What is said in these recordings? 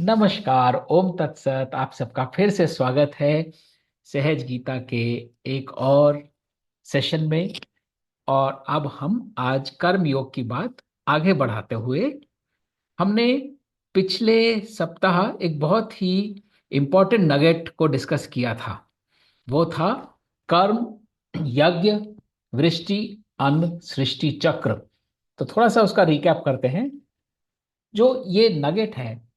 नमस्कार, ओम तत्सत। आप सबका फिर से स्वागत है सहज गीता के एक और सेशन में। और अब हम आज कर्म योग की बात आगे बढ़ाते हुए, हमने पिछले सप्ताह एक बहुत ही इंपॉर्टेंट नगेट को डिस्कस किया था। वो था कर्म, यज्ञ, वृष्टि, अन्न, सृष्टि चक्र। तो थोड़ा सा उसका रिकैप करते हैं। जो ये नगेट है,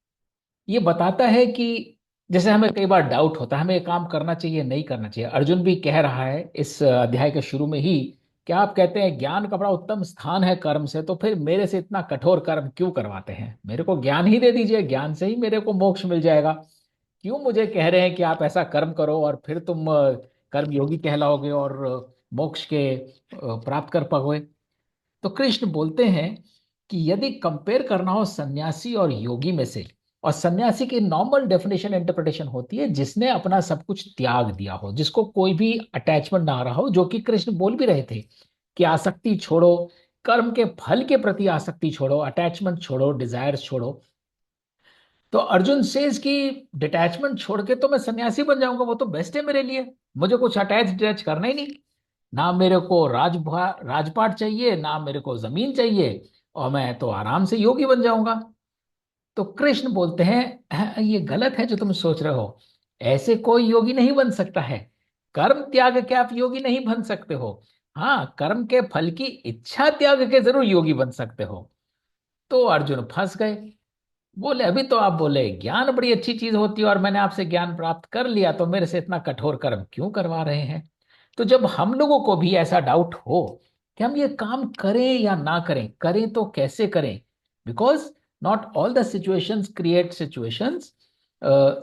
ये बताता है कि जैसे हमें कई बार डाउट होता है, हमें ये काम करना चाहिए नहीं करना चाहिए। अर्जुन भी कह रहा है इस अध्याय के शुरू में ही कि आप कहते हैं ज्ञान का बड़ा उत्तम स्थान है कर्म से, तो फिर मेरे से इतना कठोर कर्म क्यों करवाते हैं? मेरे को ज्ञान ही दे दीजिए, ज्ञान से ही मेरे को मोक्ष मिल जाएगा। क्यों मुझे कह रहे हैं कि आप ऐसा कर्म करो और फिर तुम कर्म योगी कहलाओगे और मोक्ष के प्राप्त कर पाओगे? तो कृष्ण बोलते हैं कि यदि कंपेयर करना हो सन्यासी और योगी में से, और सन्यासी की नॉर्मल डेफिनेशन इंटरप्रिटेशन होती है जिसने अपना सब कुछ त्याग दिया हो, जिसको कोई भी अटैचमेंट ना रहा हो, जो कि कृष्ण बोल भी रहे थे कि आसक्ति छोड़ो, कर्म के फल के प्रति आसक्ति छोड़ो, अटैचमेंट छोड़ो, डिजायर्स छोड़ो। तो अर्जुन सेज कि डिटैचमेंट छोड़ के तो मैं सन्यासी बन जाऊंगा, वो तो बेस्ट है मेरे लिए। मुझे कुछ अटैच डिटैच करना ही नहीं। ना मेरे को राजपाट चाहिए, ना मेरे को जमीन चाहिए, और मैं तो आराम से योगी बन जाऊंगा। तो कृष्ण बोलते हैं, "हाँ, ये गलत है जो तुम सोच रहे हो। ऐसे कोई योगी नहीं बन सकता है। कर्म त्याग के आप योगी नहीं बन सकते हो। हाँ, कर्म के फल की इच्छा त्याग के जरूर योगी बन सकते हो।" तो अर्जुन फंस गए। बोले अभी तो आप बोले ज्ञान बड़ी अच्छी चीज होती है, और मैंने आपसे ज्ञान प्राप्त कर लिया, तो मेरे से इतना कठोर कर्म क्यों करवा रहे हैं? तो जब हम लोगों को भी ऐसा डाउट हो कि हम ये काम करें या ना करें, करें तो कैसे करें, because not all the situations create situations,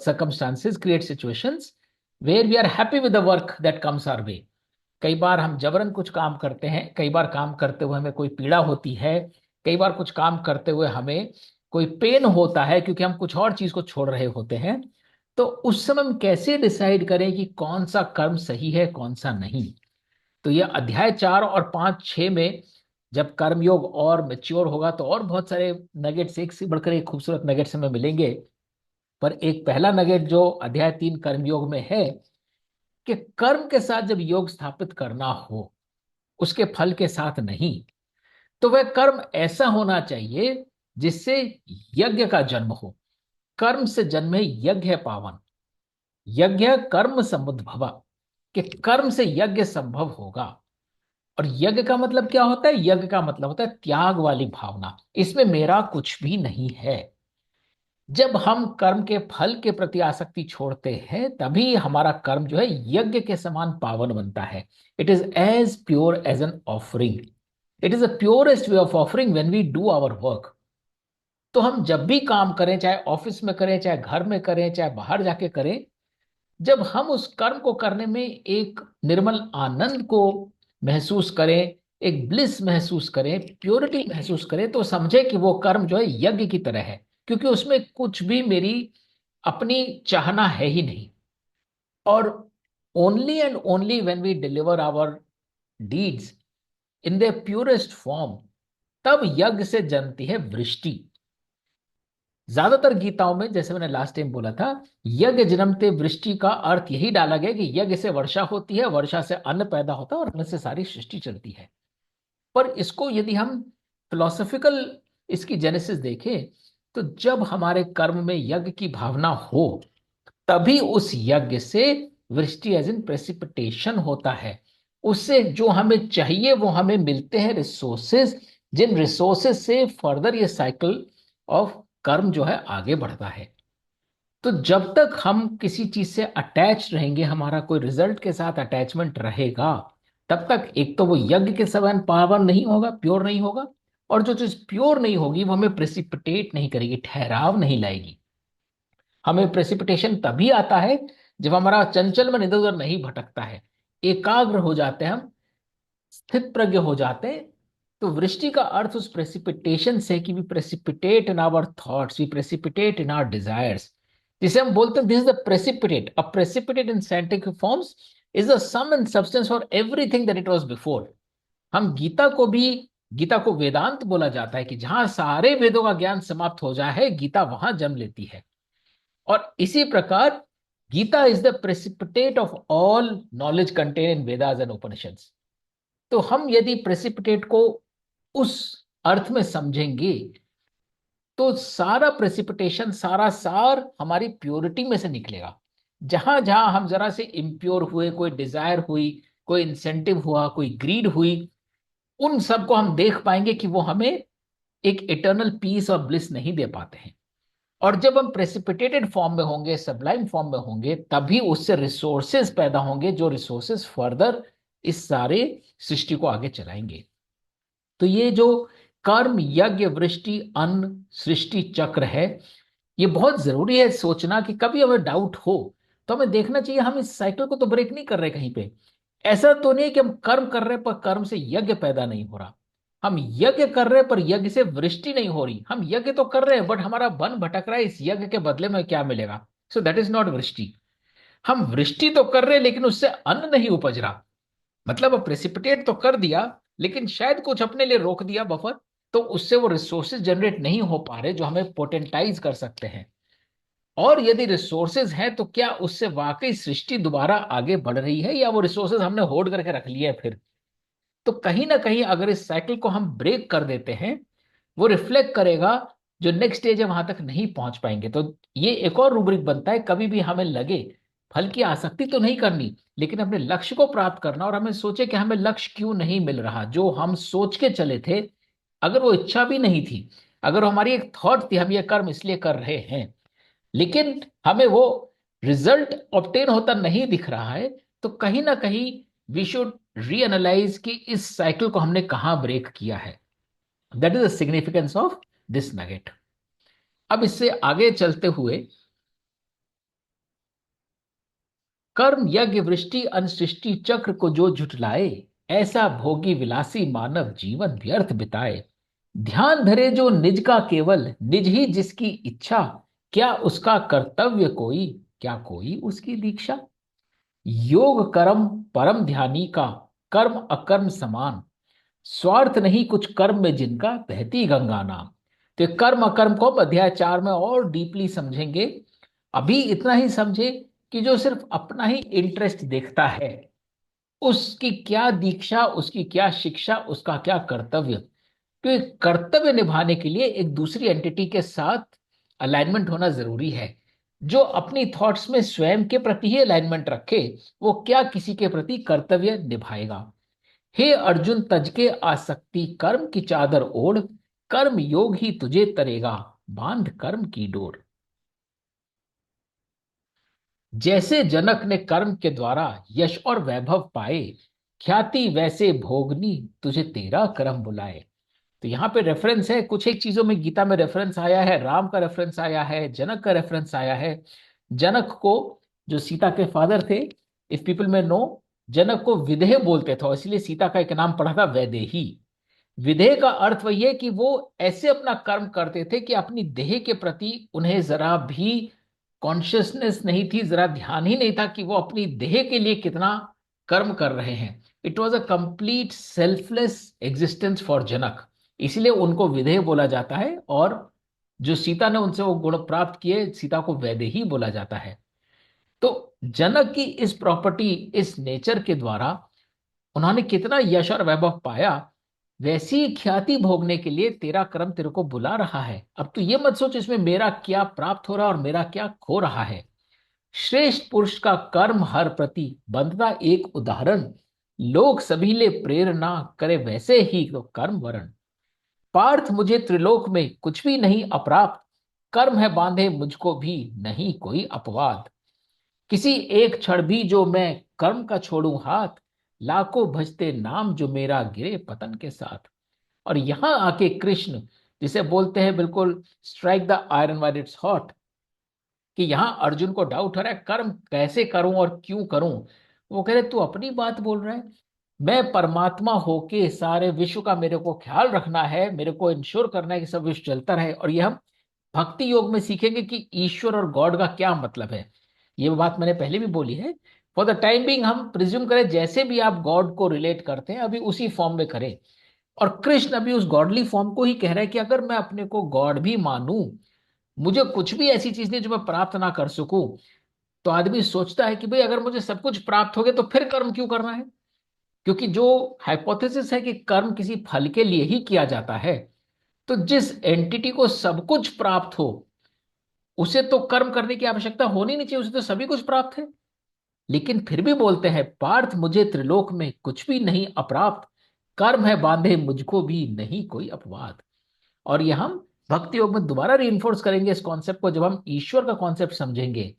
circumstances create situations where we are happy with the work that comes our way. कई बार हम जबरन कुछ काम करते हैं, कई बार काम करते हुए हमें कोई पीड़ा होती है, कई बार कुछ काम करते हुए हमें कोई पेन होता है क्योंकि हम कुछ और चीज को छोड़ रहे होते हैं। तो उस समय हम कैसे डिसाइड करें कि कौन सा कर्म सही है, कौन सा नहीं? तो ये अध्याय 4 और 5 6 में जब कर्मयोग और मेच्योर होगा तो और बहुत सारे नगेट्स एक से बढ़कर एक खूबसूरत नगेट्स हमें मिलेंगे। पर एक पहला नगेट जो अध्याय 3 कर्मयोग में है, कि कर्म के साथ जब योग स्थापित करना हो, उसके फल के साथ नहीं, तो वह कर्म ऐसा होना चाहिए जिससे यज्ञ का जन्म हो। कर्म से जन्मे यज्ञ है पावन। यज्ञ कर्म समुद्भव, कि कर्म से यज्ञ संभव होगा। और यज्ञ का मतलब क्या होता है? यज्ञ का मतलब होता है त्याग वाली भावना, इसमें मेरा कुछ भी नहीं है। जब हम कर्म के फल के प्रति आसक्ति छोड़ते हैं, तभी हमारा कर्म जो है यज्ञ के समान पावन बनता है। It is as pure as an offering. It is the purest way of offering when we do our work. तो हम जब भी काम करें, चाहे ऑफिस में करें, चाहे घर में करें, चाहे बाहर जाके करें, जब हम उस कर्म को करने में एक निर्मल आनंद को महसूस करें, एक ब्लिस महसूस करें, प्योरिटी महसूस करें, तो समझे कि वो कर्म जो है यज्ञ की तरह है, क्योंकि उसमें कुछ भी मेरी अपनी चाहना है ही नहीं। और only and only when we deliver our deeds in the purest form, तब यज्ञ से जन्मती है वृष्टि। ज्यादातर गीताओं में, जैसे मैंने लास्ट टाइम बोला था, यज्ञ जन्मते वृष्टि का अर्थ यही डाला गया कि यज्ञ से वर्षा होती है, वर्षा से अन्न पैदा होता है, और अन्न से सारी सृष्टि चलती है। पर इसको यदि हम फिलोसॉफिकल इसकी जेनेसिस देखें, तो जब हमारे कर्म में यज्ञ की भावना हो, तभी उस यज्ञ से वृष्टि एज इन प्रेसिपिटेशन होता है। उससे जो हमें चाहिए वो हमें मिलते हैं रिसोर्सेज, जिन रिसोर्सेज से फर्दर ये साइकिल ऑफ कर्म जो है आगे बढ़ता है। तो जब तक हम किसी चीज से अटैच रहेंगे, हमारा कोई रिजल्ट के साथ अटैचमेंट रहेगा, तब तक एक तो वो यज्ञ के समान पावन नहीं होगा, प्योर नहीं होगा। और जो चीज प्योर नहीं होगी वो हमें प्रेसिपिटेट नहीं करेगी, ठहराव नहीं लाएगी। हमें प्रेसिपिटेशन तभी आता है जब हमारा चंचल मन इधर उधर नहीं भटकता है, एकाग्र हो जाते हैं हम, स्थित प्रज्ञ हो जाते हैं। तो वृष्टि का अर्थ उस प्रेसिपिटेशन से कि we precipitate in our thoughts, we precipitate in our desires, जिसे हम बोलते हैं this is the precipitate. A precipitate in scientific forms is the sum and substance for everything that it was before. हम गीता को भी, गीता को वेदांत बोला जाता है कि जहां सारे वेदों का ज्ञान समाप्त हो जाए है, गीता वहां जन्म लेती है। और इसी प्रकार Gita is the precipitate of all knowledge contain in Vedas and Upanishads. तो हम यदि प्रेसिपिटेट को उस अर्थ में समझेंगे तो सारा प्रेसिपिटेशन, सारा सार हमारी प्योरिटी में से निकलेगा। जहां जहां हम जरा से इम्प्योर हुए, कोई डिजायर हुई, कोई इंसेंटिव हुआ, कोई ग्रीड हुई, उन सबको हम देख पाएंगे कि वो हमें एक इटर्नल पीस और ब्लिस नहीं दे पाते हैं। और जब हम प्रेसिपिटेटेड फॉर्म में होंगे, सबलाइम फॉर्म में होंगे, तभी उससे रिसोर्सेज पैदा होंगे, जो रिसोर्सेज फर्दर इस सारे सृष्टि को आगे चलाएंगे। तो ये जो कर्म, यज्ञ, वृष्टि, अन्न, सृष्टि चक्र है, ये बहुत जरूरी है सोचना कि कभी हमें डाउट हो तो हमें देखना चाहिए हम इस साइकिल को तो ब्रेक नहीं कर रहे कहीं पे। ऐसा तो नहीं है कि हम कर्म कर रहे हैं पर कर्म से यज्ञ पैदा नहीं हो रहा, हम यज्ञ कर रहे हैं पर यज्ञ से वृष्टि नहीं हो रही। हम यज्ञ तो कर रहे हैं बट हमारा वन भटक रहा है, इस यज्ञ के बदले में क्या मिलेगा? सो दैट इज नॉट वृष्टि। हम वृष्टि तो कर रहे हैं लेकिन उससे अन्न नहीं उपज रहा। मतलब अब प्रेसिपिटेट तो कर दिया लेकिन शायद कुछ अपने लिए रोक दिया बफर, तो उससे वो रिसोर्सेज जनरेट नहीं हो पा रहे जो हमें पोटेंटाइज कर सकते हैं। और यदि रिसोर्सेज हैं तो क्या उससे वाकई सृष्टि दोबारा आगे बढ़ रही है, या वो रिसोर्सेज हमने होल्ड करके रख लिए हैं फिर? तो कहीं ना कहीं अगर इस साइकिल को हम ब्रेक कर देते हैं, वो रिफ्लेक्ट करेगा, जो नेक्स्ट स्टेज है वहां तक नहीं पहुंच पाएंगे। तो ये एक और रूब्रिक बनता है, कभी भी हमें लगे फल की आसक्ति तो नहीं करनी, लेकिन अपने लक्ष्य को प्राप्त करना। और हमें सोचे कि हमें लक्ष्य क्यों नहीं मिल रहा जो हम सोच के चले थे। अगर वो इच्छा भी नहीं थी, अगर वो हमारी एक थॉट थी हम ये कर्म इसलिए कर रहे हैं, लेकिन हमें वो रिजल्ट ऑब्टेन होता नहीं दिख रहा है, तो कहीं ना कहीं वी शुड रीएनालाइज कि इस साइकिल को हमने कहां ब्रेक किया है। That is the significance of this nugget. अब इससे आगे चलते हुए, कर्म, यज्ञ, वृष्टि, अनुसृष्टि चक्र को जो झुठलाए, ऐसा भोगी विलासी मानव जीवन व्यर्थ बिताए। ध्यान धरे जो निज का केवल, निज ही जिसकी इच्छा, क्या उसका कर्तव्य कोई, क्या कोई उसकी दीक्षा। योग कर्म परम ध्यानी का, कर्म अकर्म समान, स्वार्थ नहीं कुछ कर्म में जिनका, बहती गंगा नाम। तो ये कर्म अकर्म को हम अध्याय 4 में और डीपली समझेंगे। अभी इतना ही समझे कि जो सिर्फ अपना ही इंटरेस्ट देखता है, उसकी क्या दीक्षा, उसकी क्या शिक्षा, उसका क्या कर्तव्य। तो एक कर्तव्य निभाने के लिए एक दूसरी एंटिटी के साथ अलाइनमेंट होना जरूरी है। जो अपनी थॉट्स में स्वयं के प्रति ही अलाइनमेंट रखे, वो क्या किसी के प्रति कर्तव्य निभाएगा। हे अर्जुन, तज के आसक्ति कर्म की चादर ओढ़, कर्म योग ही तुझे तरेगा, बांध कर्म की डोर। जैसे जनक ने कर्म के द्वारा यश और वैभव पाए, ख्याति वैसे भोगनी तुझे तेरा कर्म बुलाए। तो यहाँ पे रेफरेंस है, कुछ एक चीजों में गीता में रेफरेंस आया है, राम का रेफरेंस आया है, जनक का रेफरेंस आया है। जनक को, जो सीता के फादर थे, इफ पीपल में नो, जनक को विदेह बोलते थे, और इसलिए सीता का एक नाम पड़ा था वैदेही। विदेह का अर्थ वही है कि वो ऐसे अपना कर्म करते थे कि अपनी देह के प्रति उन्हें जरा भी कॉन्शियसनेस नहीं थी, जरा ध्यान ही नहीं था कि वो अपनी देह के लिए कितना कर्म कर रहे हैं। It was a complete selfless existence for Janak, इसीलिए उनको विदेह बोला जाता है। और जो सीता ने उनसे वो गुण प्राप्त किए, सीता को वैदेही बोला जाता है। तो जनक की इस प्रॉपर्टी, इस नेचर के द्वारा उन्होंने कितना यश और वैभव पाया, वैसी ख्याति भोगने के लिए तेरा कर्म तेरे को बुला रहा है। अब तू ये मत सोच इसमें मेरा क्या प्राप्त हो रहा है और मेरा क्या खो रहा है। श्रेष्ठ पुरुष का कर्म हर प्रति बंधता एक उदाहरण, लोग सभी ले प्रेरणा करे वैसे ही तो कर्म वरण। पार्थ मुझे त्रिलोक में कुछ भी नहीं अप्राप्त, कर्म है बांधे मुझको भी नहीं कोई अपवाद। किसी एक क्षण भी जो मैं कर्म का छोड़ूं हाथ, लाखों भजते नाम जो मेरा गिरे पतन के साथ। और यहां आके कृष्ण, जिसे बोलते हैं बिल्कुल strike the iron while it's hot, कि यहां अर्जुन को डाउट हो रहा है कर्म कैसे करूं और क्यों करूं। वो कह रहे तू अपनी बात बोल रहा है, मैं परमात्मा होके सारे विश्व का मेरे को ख्याल रखना है, मेरे को इंश्योर करना है कि सब विश्व चलता रहे। और ये हम भक्ति योग में सीखेंगे कि ईश्वर और गॉड का क्या मतलब है। ये बात मैंने पहले भी बोली है। फॉर द टाइम बिंग हम प्रिज्यूम करें जैसे भी आप गॉड को रिलेट करते हैं अभी उसी फॉर्म में करें। और कृष्ण अभी उस गॉडली फॉर्म को ही कह रहा है कि अगर मैं अपने को गॉड भी मानूं, मुझे कुछ भी ऐसी चीज नहीं जो मैं प्राप्त ना कर सकूं। तो आदमी सोचता है कि भाई अगर मुझे सब कुछ प्राप्त हो गया तो फिर कर्म क्यों करना है। क्योंकि जो हाइपोथेसिस है कि कर्म किसी फल के लिए ही किया जाता है, तो जिस एंटिटी को सब कुछ प्राप्त हो उसे तो कर्म करने की आवश्यकता होनी नहीं चाहिए, उसे तो सभी कुछ प्राप्त है। लेकिन फिर भी बोलते हैं, पार्थ मुझे त्रिलोक में कुछ भी नहीं अप्राप्त, कर्म है बांधे मुझको भी नहीं कोई अपवाद। और ये हम भक्ति योग में दोबारा रीइंफोर्स करेंगे इस कॉन्सेप्ट को, जब हम ईश्वर का कॉन्सेप्ट समझेंगे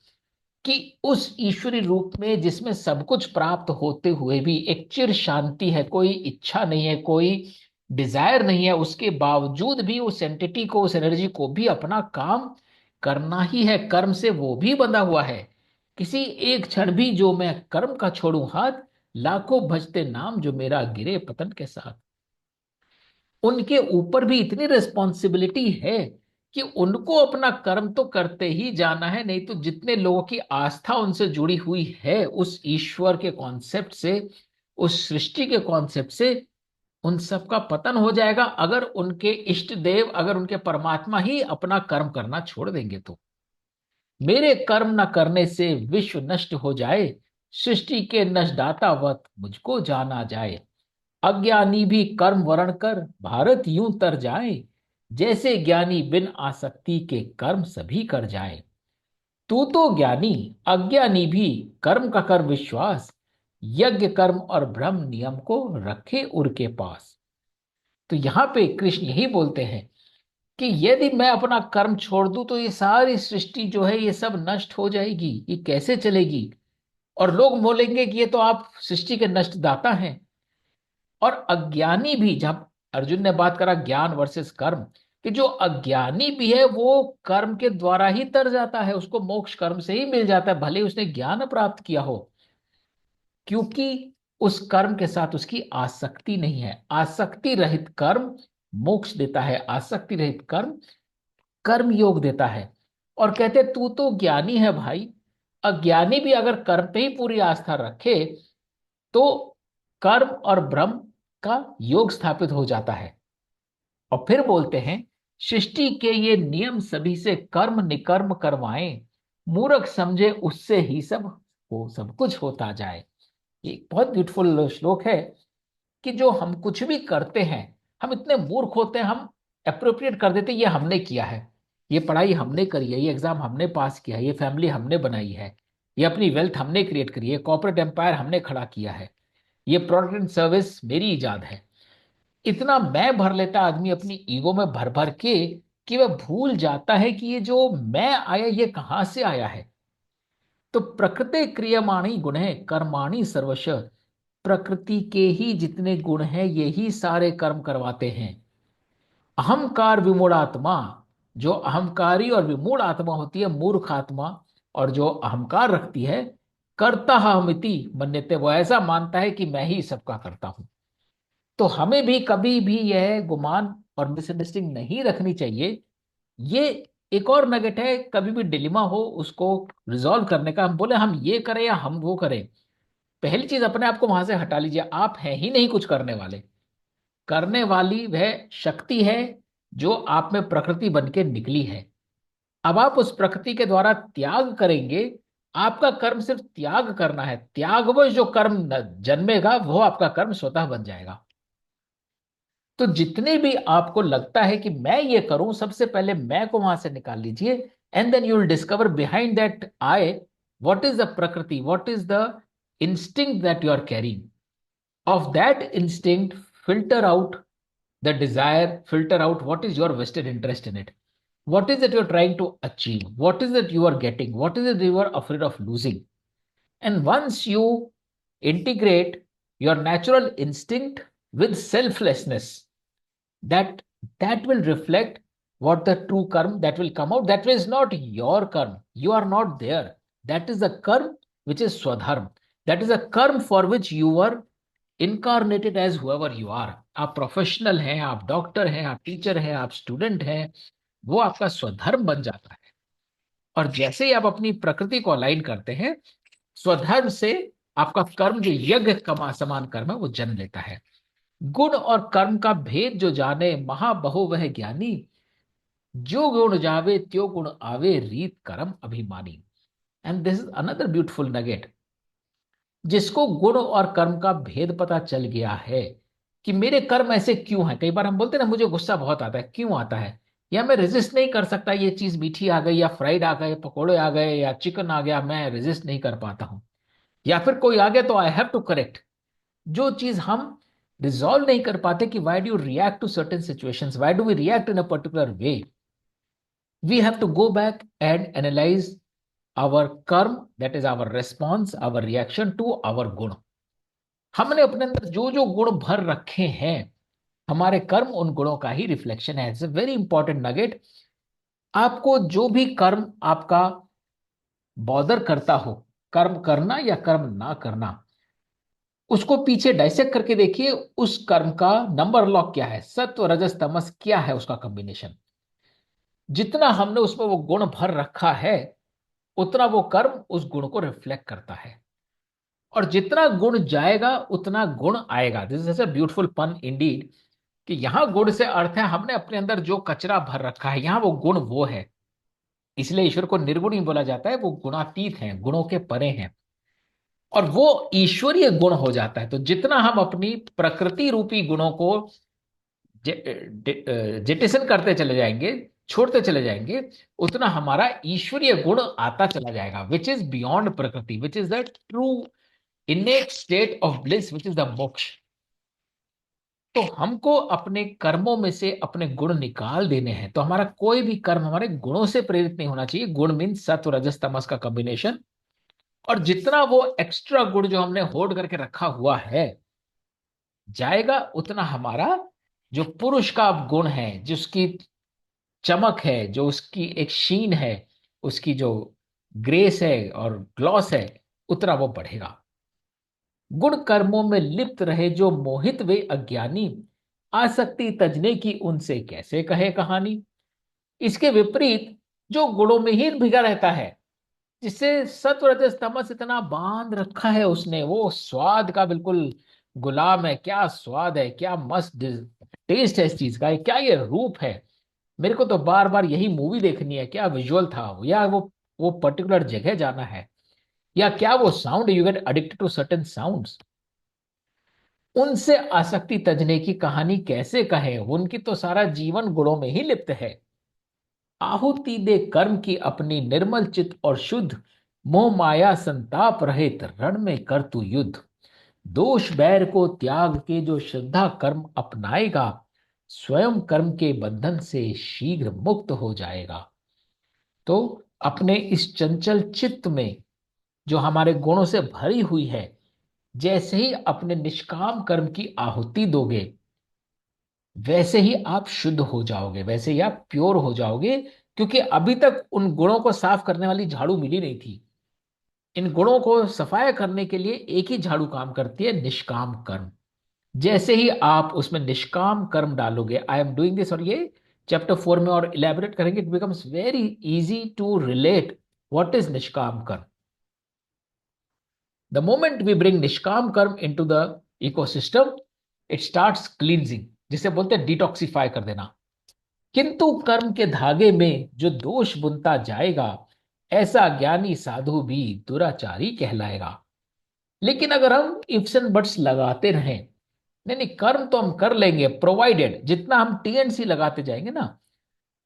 कि उस ईश्वरी रूप में जिसमें सब कुछ प्राप्त होते हुए भी एक चिर शांति है, कोई इच्छा नहीं है, कोई डिजायर नहीं है, उसके बावजूद भी उस एंटिटी को, उस एनर्जी को भी अपना काम करना ही है, कर्म से वो भी बंधा हुआ है। किसी एक क्षण भी जो मैं कर्म का छोड़ूं हाथ, लाखों भजते नाम जो मेरा गिरे पतन के साथ। उनके ऊपर भी इतनी रिस्पॉन्सिबिलिटी है कि उनको अपना कर्म तो करते ही जाना है, नहीं तो जितने लोगों की आस्था उनसे जुड़ी हुई है उस ईश्वर के कॉन्सेप्ट से, उस सृष्टि के कॉन्सेप्ट से, उन सबका पतन हो जाएगा अगर उनके इष्ट देव, अगर उनके परमात्मा ही अपना कर्म करना छोड़ देंगे तो। मेरे कर्म न करने से विश्व नष्ट हो जाए, सृष्टि के नष्टदातावत मुझको जाना जाए। अज्ञानी भी कर्म वरण कर भारत यूं तर जाए, जैसे ज्ञानी बिन आसक्ति के कर्म सभी कर जाए। तू तो ज्ञानी अज्ञानी भी कर्म का कर विश्वास, यज्ञ कर्म और ब्रह्म नियम को रखे उर के पास। तो यहां पे कृष्ण यही बोलते हैं कि यदि मैं अपना कर्म छोड़ दूं तो ये सारी सृष्टि जो है ये सब नष्ट हो जाएगी, ये कैसे चलेगी। और लोग बोलेंगे कि ये तो आप सृष्टि के नष्ट दाता हैं। और अज्ञानी भी, जब अर्जुन ने बात करा ज्ञान वर्सेस कर्म, कि जो अज्ञानी भी है वो कर्म के द्वारा ही तर जाता है, उसको मोक्ष कर्म से ही मिल जाता है, भले उसने ज्ञान प्राप्त किया हो। क्योंकि उस कर्म के साथ उसकी आसक्ति नहीं है। आसक्ति रहित कर्म मोक्ष देता है, आसक्ति रहित कर्म कर्म योग देता है। और कहते तू तो ज्ञानी है भाई, अज्ञानी भी अगर कर्म पे ही पूरी आस्था रखे तो कर्म और ब्रह्म का योग स्थापित हो जाता है। और फिर बोलते हैं, सृष्टि के ये नियम सभी से कर्म निकर्म करवाएं, मूर्ख समझे उससे ही सब हो, सब कुछ होता जाए। ये एक बहुत ब्यूटीफुल श्लोक है कि जो हम कुछ भी करते हैं, हम इतने मूर्ख होते हैं, हम अप्रोप्रिएट कर देते हैं, ये हमने किया है, ये पढ़ाई हमने करी है, ये एग्जाम हमने पास किया है, ये फैमिली हमने बनाई है, ये अपनी वेल्थ हमने क्रिएट करी है, कॉर्पोरेट एम्पायर हमने खड़ा किया है, ये प्रोडक्ट एंड सर्विस मेरी इजाद है। इतना मैं भर लेता आदमी अपनी ईगो में भर भर के कि वह भूल जाता है कि ये जो मैं आया ये कहां से आया है। तो प्रकृति क्रियमाणी गुण है कर्माणि सर्वश, प्रकृति के ही जितने गुण हैं यही सारे कर्म करवाते हैं। अहंकार विमूढ़ आत्मा, जो अहंकारी और विमूढ़ आत्मा होती है, मूर्ख आत्मा, और जो अहंकार रखती है, करता हमिति मन्यते, वो ऐसा मानता है कि मैं ही सबका करता हूं। तो हमें भी कभी भी यह गुमान और मिसअंडरस्टैंडिंग नहीं रखनी चाहिए। ये एक और नगेट है, कभी भी डिलेमा हो उसको रिजॉल्व करने का, हम बोले हम ये करें या हम वो करें। पहली चीज अपने आप को वहां से हटा लीजिए, आप हैं ही नहीं कुछ करने वाले। करने वाली वह शक्ति है जो आप में प्रकृति बन के निकली है। अब आप उस प्रकृति के द्वारा त्याग करेंगे, आपका कर्म सिर्फ त्याग करना है, त्यागवश जो कर्म जन्मेगा वो आपका कर्म स्वतः बन जाएगा। तो जितने भी आपको लगता है कि मैं ये करूं, सबसे पहले मैं को वहां से निकाल लीजिए, and then you will discover behind that I what is the prakriti, what is the instinct that you are carrying. Of that instinct, filter out the desire, filter out what is your vested interest in it. What is it you're trying to achieve? What is it you are getting? What is it you are afraid of losing? And once you integrate your natural instinct with selflessness, that that will reflect what the true karma that will come out. That is not your karma. You are not there. That is the karma which is swadharma. That is a karma for which you were incarnated as however you are. आप professional हैं, आप doctor हैं, आप teacher हैं, आप student हैं, वो आपका स्वधर्म बन जाता है। और जैसे ही आप अपनी प्रकृति को अलाइन करते हैं, स्वधर्म से आपका कर्म जो यज्ञ कमा समान कर्म है वो जन्म लेता है। गुण और कर्म का भेद जो जाने, महाबहु वह ज्ञानी, जो गुण जावे त्यो गुण आवे, रीत कर्म अभिमानी। And this is another beautiful nugget. जिसको गुण और कर्म का भेद पता चल गया है कि मेरे कर्म ऐसे क्यों हैं। कई बार हम बोलते हैं ना, मुझे गुस्सा बहुत आता है, क्यों आता है? या मैं रेजिस्ट नहीं कर सकता, ये चीज मीठी आ गई, या फ्राइड आ गए, पकोड़े आ गए, या चिकन आ गया, मैं रेजिस्ट नहीं कर पाता हूं। या फिर कोई आ गया तो आई हैव टू करेक्ट। जो चीज हम रिजॉल्व नहीं कर पाते कि why do react to certain situations, why do we react in a particular way, we have to go back and analyse our karma, that is our response, our reaction to our guna. हमने अपने अंदर जो जो गुण भर रखे हैं, हमारे कर्म उन गुणों का ही रिफ्लेक्शन है। It's a very important nugget. आपको जो भी कर्म आपका बॉदर करता हो, कर्म करना या कर्म ना करना, उसको पीछे डाइसेक्ट करके देखिए, उस कर्म का नंबर लॉक क्या है, सत्व रजस तमस क्या है उसका कॉम्बिनेशन। जितना हमने उसमें वो गुण भर रखा है, उतना वो कर्म उस गुण को रिफ्लेक्ट करता है। और जितना गुण जाएगा उतना गुण आएगा। दिस इज अ ब्यूटीफुल पन इंडीड, कि यहां गुण से अर्थ है हमने अपने अंदर जो कचरा भर रखा है, यहां वो गुण वो है। इसलिए ईश्वर को निर्गुण ही बोला जाता है, वो गुणातीत हैं, गुणों के परे हैं, और वो ईश्वरीय गुण हो जाता है। तो जितना हम अपनी प्रकृति रूपी गुणों को जेटिसन करते चले जाएंगे, छोड़ते चले जाएंगे, उतना हमारा ईश्वरीय गुण आता चला जाएगा, विच इज बियॉन्ड प्रकृति, which is the true innate state of bliss, which is the मोक्ष। तो हमको अपने कर्मों में से अपने गुण निकाल देने हैं। तो हमारा कोई भी कर्म हमारे गुणों से प्रेरित नहीं होना चाहिए। गुण मीन सत्व रजस तमस का कॉम्बिनेशन। और जितना वो एक्स्ट्रा गुण जो हमने होल्ड करके रखा हुआ है जाएगा, उतना हमारा जो पुरुष का गुण है, जिसकी चमक है, जो उसकी एक शीन है, उसकी जो ग्रेस है और ग्लॉस है, उतना वो बढ़ेगा। गुण कर्मों में लिप्त रहे जो मोहित वे अज्ञानी, आसक्ति तजने की उनसे कैसे कहे कहानी। इसके विपरीत जो गुणों में ही भिगा रहता है, जिससे सत्व रजस तमस इतना बांध रखा है उसने, वो स्वाद का बिल्कुल गुलाम है। क्या स्वाद है, क्या मस्त टेस्ट है इस चीज का, क्या ये रूप है, मेरे को तो बार बार यही मूवी देखनी है, क्या विजुअल था, या वो पर्टिकुलर जगह जाना है, या क्या वो sound, you get addicted to certain sounds. उनसे आसक्ति तजने की कहानी कैसे कहें, उनकी तो सारा जीवन गुणों में ही लिप्त है। आहुति दे कर्म की अपनी निर्मल चित और शुद्ध, मोह माया संताप रहित रण में कर तू युद्ध। दोष बैर को त्याग के जो श्रद्धा कर्म अपनाएगा, स्वयं कर्म के बंधन से शीघ्र मुक्त हो जाएगा। तो अपने इस चंचल चित्त में जो हमारे गुणों से भरी हुई है, जैसे ही अपने निष्काम कर्म की आहुति दोगे, वैसे ही आप शुद्ध हो जाओगे, वैसे ही आप प्योर हो जाओगे। क्योंकि अभी तक उन गुणों को साफ करने वाली झाड़ू मिली नहीं थी। इन गुणों को सफाया करने के लिए एक ही झाड़ू काम करती है, निष्काम कर्म। जैसे ही आप उसमें निष्काम कर्म डालोगे, आई एम डूइंग दिस, और ये चैप्टर 4 में और इलेबोरेट करेंगे, it becomes very easy to relate what is nishkam karma. The moment we bring nishkam karma into the ecosystem, it starts cleansing, जिसे बोलते हैं डिटॉक्सिफाई कर देना। किंतु कर्म के धागे में जो दोष बुनता जाएगा, ऐसा ज्ञानी साधु भी दुराचारी कहलाएगा। लेकिन अगर हम इफ्स एंड बट्स लगाते रहें, नहीं नहीं कर्म तो हम कर लेंगे, प्रोवाइडेड, जितना हम टीएनसी लगाते जाएंगे ना,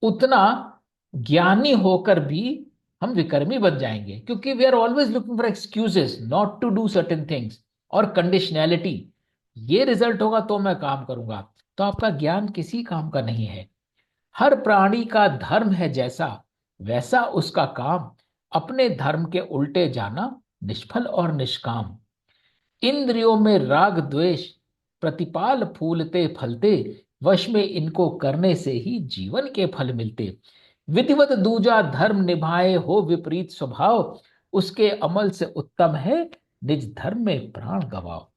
उतना ज्ञानी होकर भी हम विकर्मी बन जाएंगे। क्योंकि we are always looking for excuses not to do certain things, और कंडीशनैलिटी, ये रिजल्ट होगा तो मैं काम करूंगा। तो आपका ज्ञान किसी काम का नहीं है। हर प्राणी का धर्म है जैसा, वैसा उसका काम, अपने धर्म के उल्टे जाना निष्फल और निष्काम। इंद्रियों में राग द्वेष प्रतिपाल फूलते फलते, वश में इनको करने से ही जीवन के फल मिलते। विधिवत दूजा धर्म निभाए हो विपरीत स्वभाव, उसके अमल से उत्तम है निज धर्म में प्राण गवाओ।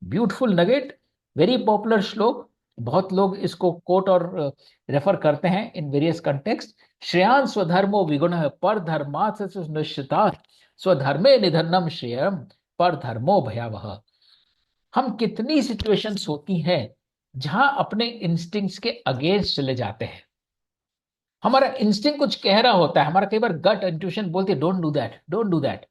ब्यूटीफुल नगेट, वेरी पॉपुलर श्लोक। बहुत लोग इसको कोट और रेफर करते हैं इन वेरियस कंटेक्स्ट। श्रेयान स्वधर्मो विगुण पर धर्मात् निश्चितात्, स्वधर्मे निधनम श्रेयम पर धर्मो भयावह। हम कितनी सिचुएशंस होती हैं जहां अपने इंस्टिंक्ट्स के अगेंस्ट चले जाते हैं, हमारा इंस्टिंक्ट कुछ कह रहा होता है, हमारा कई बार गट इंट्यूशन बोलती है don't do that, don't do that,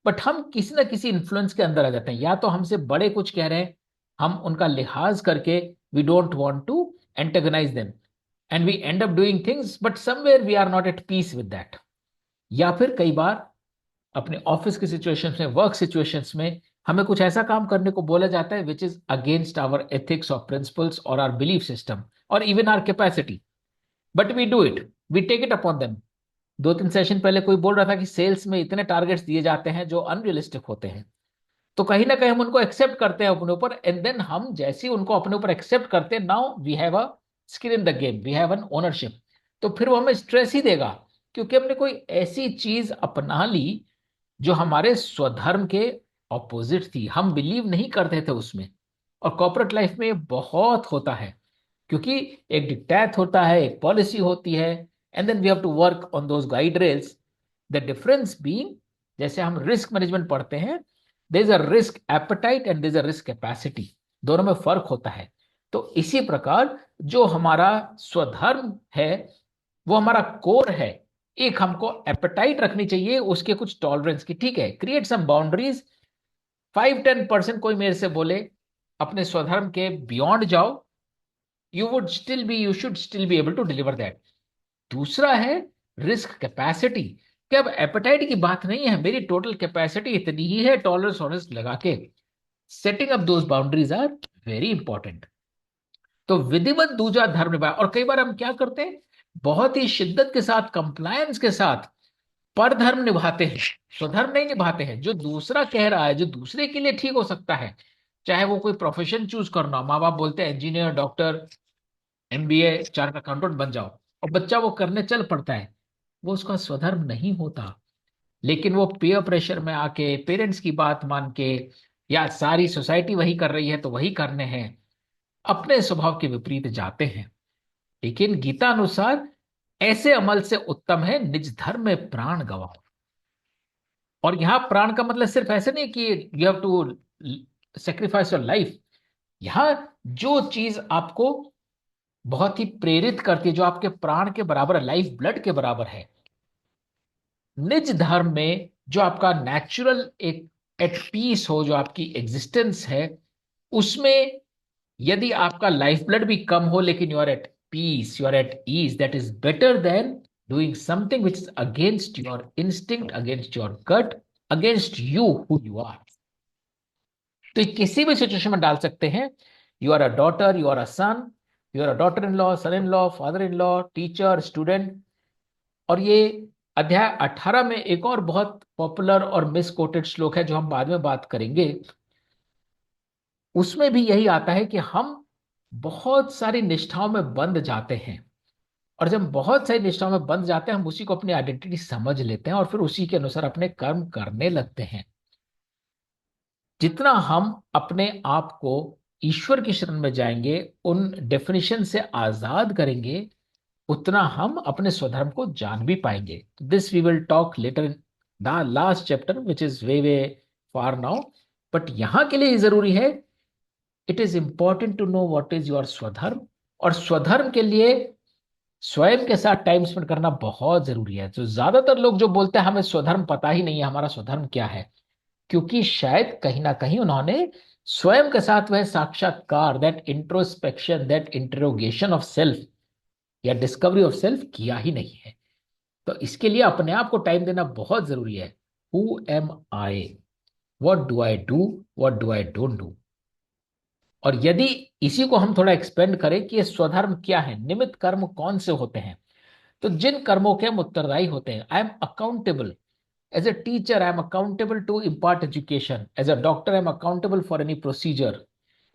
but हम किसी ना किसी इन्फ्लुएंस के अंदर आ जाते हैं, या तो हमसे बड़े कुछ कह रहे हैं, हम उनका लिहाज करके we don't want to antagonise them, and we end up doing things but somewhere we are not at peace with that. या फिर कई बार अपने ऑफिस की सिचुएशंस में, वर्क सिचुएशंस में हमें कुछ ऐसा काम करने को बोला जाता है which is against our ethics और प्रिंसिपल्स और आवर बिलीफ सिस्टम और even our capacity, but we do it, we take it upon them. 2-3 session पहले कोई बोल रहा था कि सेल्स में इतने टारगेट्स दिए जाते हैं जो अनरियलिस्टिक होते हैं, तो कहीं ना कहीं हम उनको एक्सेप्ट करते हैं अपने ऊपर, एंड देन हम जैसे ही उनको अपने ऊपर एक्सेप्ट करते हैं, now we have a skin in the game, we have an ownership. तो फिर वो हमें स्ट्रेस ही देगा, क्योंकि हमने कोई ऐसी चीज अपना ली जो हमारे स्वधर्म के ऑपोजिट थी, हम बिलीव नहीं करते थे उसमें। और कॉर्पोरेट लाइफ में ये बहुत होता है, क्योंकि एक डिक्टेट होता है, एक पॉलिसी होती है, and then we have to work on those guide rails. The difference being, जैसे हम रिस्क मैनेजमेंट पढ़ते हैं, there is a risk appetite and there is a risk capacity, दोनों में फर्क होता है। तो इसी प्रकार जो हमारा स्वधर्म है वो हमारा कोर है। एक हमको एपेटाइट रखनी चाहिए उसके कुछ टॉलरेंस की, ठीक है, क्रिएट सम बाउंड्रीज। 5-10% कोई मेरे से बोले अपने स्वधर्म के बियॉन्ड जाओ, you should still be able to deliver that. दूसरा है रिस्क कैपेसिटी, कि अब एपेटाइट की बात नहीं है, मेरी टोटल कैपेसिटी इतनी ही है, टॉलरेंस ऑलरेंस लगा के setting up those boundaries are very important. तो विधिवत दूजा धर्म निभाए। और कई बार हम क्या करते हैं, बहुत ही शिद्दत के साथ, कंप्लायंस के साथ पर धर्म निभाते हैं, स्वधर्म नहीं निभाते हैं। जो दूसरा कह रहा है, जो दूसरे के लिए ठीक हो सकता है, चाहे वो कोई प्रोफेशन चूज करना हो, माँ बाप बोलते हैं engineer, doctor, MBA, chart accountant बन जाओ, और बच्चा वो करने चल पड़ता है, वो उसका स्वधर्म नहीं होता। लेकिन वो पीयर प्रेशर में आके, पेरेंट्स की बात मान के, या सारी सोसाइटी वही कर रही है तो वही करने हैं, अपने स्वभाव के विपरीत जाते हैं। लेकिन गीता अनुसार ऐसे अमल से उत्तम है निज धर्म में प्राण गवाओ। और यहां प्राण का मतलब सिर्फ ऐसे नहीं कि you have to sacrifice your life. यहां जो चीज आपको बहुत ही प्रेरित करती है, जो आपके प्राण के बराबर है, लाइफ ब्लड के बराबर है, निज धर्म में जो आपका नेचुरल एक एट पीस हो, जो आपकी एग्जिस्टेंस है, उसमें यदि आपका लाइफ ब्लड भी कम हो लेकिन you are at peace, you are at ease, that is better than doing something which is against your instinct, against your gut, against you who you are. तो ये किसी भी सिचुएशन में डाल सकते हैं। You are a daughter, you are a son, you are a daughter in law, son in law, father in law, teacher, student. और ये अध्याय 18 में एक और बहुत पॉपुलर और मिसकोटेड श्लोक है जो हम बाद में बात करेंगे। उसमें भी यही आता है कि हम बहुत सारी निष्ठाओं में बंध जाते हैं, और जब बहुत सारी निष्ठाओं में बंध जाते हैं हम उसी को अपनी आइडेंटिटी समझ लेते हैं और फिर उसी के अनुसार अपने कर्म करने लगते हैं। जितना हम अपने आप को ईश्वर की शरण में जाएंगे, उन डेफिनेशन से आजाद करेंगे, उतना हम अपने स्वधर्म को जान भी पाएंगे। This we will talk later in the last chapter which is way way far now. But यहां के लिए ये जरूरी है, it is important to know what is your swadharma. और स्वधर्म के लिए स्वयं के साथ टाइम स्पेंड करना बहुत जरूरी है। तो ज्यादातर लोग जो बोलते हैं हमें स्वधर्म पता ही नहीं है, हमारा स्वधर्म क्या है, क्योंकि शायद कहीं ना कहीं उन्होंने स्वयं के साथ वह साक्षात्कार, that introspection, that interrogation of self या डिस्कवरी ऑफ सेल्फ किया ही नहीं है। तो इसके लिए अपने आप को टाइम देना बहुत जरूरी है। Who am I, what do I do, what do I don't do. और यदि इसी को हम थोड़ा एक्सपेंड करें कि ये स्वधर्म क्या है, निमित्त कर्म कौन से होते हैं, तो जिन कर्मों के हम उत्तरदायी होते हैं, I am accountable. As a teacher I am accountable to impart education, as a doctor I am accountable for any procedure,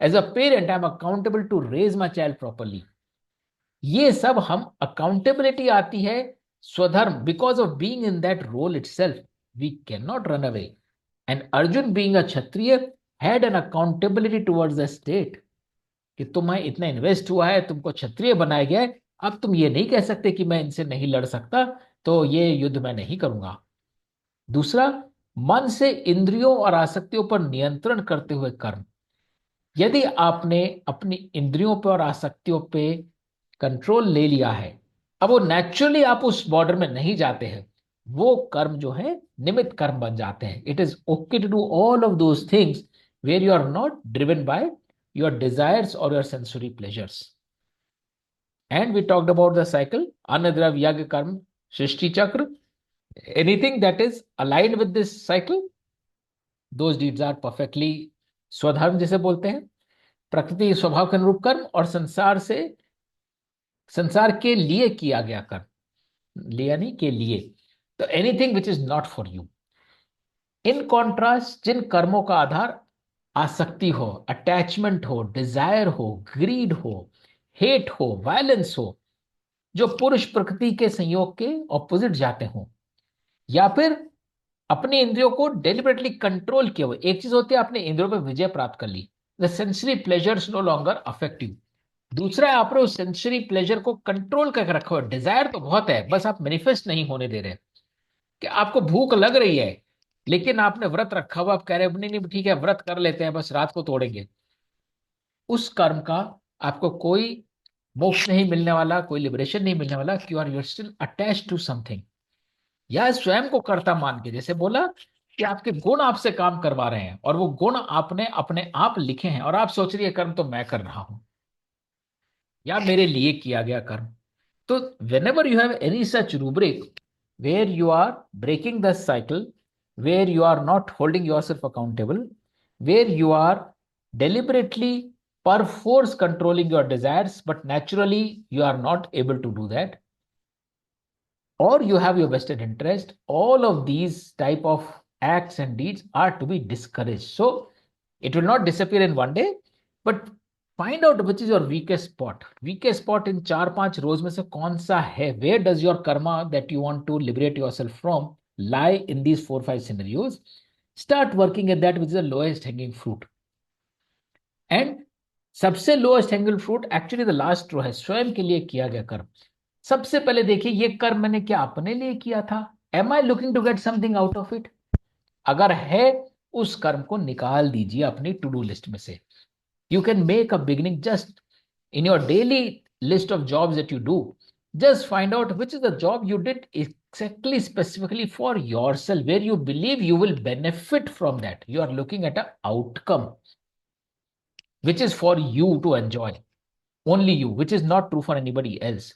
as a parent I am accountable to raise my child properly. ये सब हम accountability आती है स्वधर्म, because of being in that role itself we can not run away. And Arjun being a kshatriya had an accountability towards the state, कि तुम्हें इतना invest हुआ है, तुमको क्षत्रिय बनाया गया है, अब तुम ये नहीं कह सकते कि मैं इनसे नहीं लड़ सकता, तो ये युद्ध मैं नहीं करूंगा। दूसरा, मन से इंद्रियों और आसक्तियों पर नियंत्रण करते हुए कर्म। यदि आपने अपनी इंद्रियों पर और आसक्तियों पे कंट्रोल ले लिया है, अब वो नेचुरली आप उस बॉर्डर में नहीं जाते हैं, वो कर्म जो है निमित्त कर्म बन जाते हैं. It is okay to do all of those things where you are not driven by your desires और your sensory pleasures. And we talked about the cycle anna dravya yagya karma srishti chakra. Anything that is aligned with this cycle, those deeds are perfectly swadharma जिसे बोलते हैं, प्रकृति स्वभाव के अनुरूप कर्म और संसार के लिए किया गया कर्म, लिया नहीं के लिए. तो anything which is not for you. In contrast जिन कर्मों का आधार आसक्ति हो, अटैचमेंट हो, डिजायर हो, ग्रीड हो, हेट हो, वायलेंस हो, जो पुरुष प्रकृति के संयोग के ऑपोजिट जाते हो, या फिर अपने इंद्रियों को डेलिबरेटली कंट्रोल किया हुआ. एक चीज होती है आपने इंद्रियों पर विजय प्राप्त कर ली, the sensory pleasures no longer affect you. दूसरा है आपने उस सेंसरी प्लेजर को कंट्रोल करके रखा हुआ. डिजायर तो बहुत है, बस आप मैनिफेस्ट नहीं होने दे रहे. कि आपको भूख लग रही है लेकिन आपने व्रत रखा हुआ, आप कह रहे हो नहीं नहीं ठीक है व्रत कर लेते हैं, बस रात को तोड़ेंगे. उस कर्म का आपको कोई मोक्ष नहीं मिलने वाला, कोई लिबरेशन नहीं मिलने वाला. Cause are you're still attach to something. या स्वयं को कर्ता मान के, जैसे बोला कि आपके गुण आपसे काम करवा रहे हैं और वो गुण आपने अपने आप लिखे हैं और आप सोच रही है कर्म तो मैं कर रहा हूं या मेरे लिए किया गया कर्म. तो whenever you have any such rubric where you are breaking the cycle, where you are not holding yourself accountable, where you are deliberately perforce controlling your desires, but naturally you are not able to do that, or you have your vested interest, all of these type of acts and deeds are to be discouraged. So it will not disappear in one day, but find out which is your weakest spot. Weakest spot in 4-5 rows में से कौन सा है? Where does your karma that you want to liberate yourself from lie in these 4-5 scenarios? Start working at that which is the lowest hanging fruit. And सबसे lowest hanging fruit actually the last row है, स्वयं के लिए किया गया कर्म. सबसे पहले देखिए ये कर्म मैंने क्या अपने लिए किया था? Am I looking to get something out of it? अगर है उस कर्म को निकाल दीजिए अपनी टू डू लिस्ट में से. You can make a beginning just in your daily list of jobs that you do. Just find out which is the job you did exactly specifically for yourself, where you believe you will benefit from that. You are looking at an outcome which is for you to enjoy, only you, which is not true for anybody else.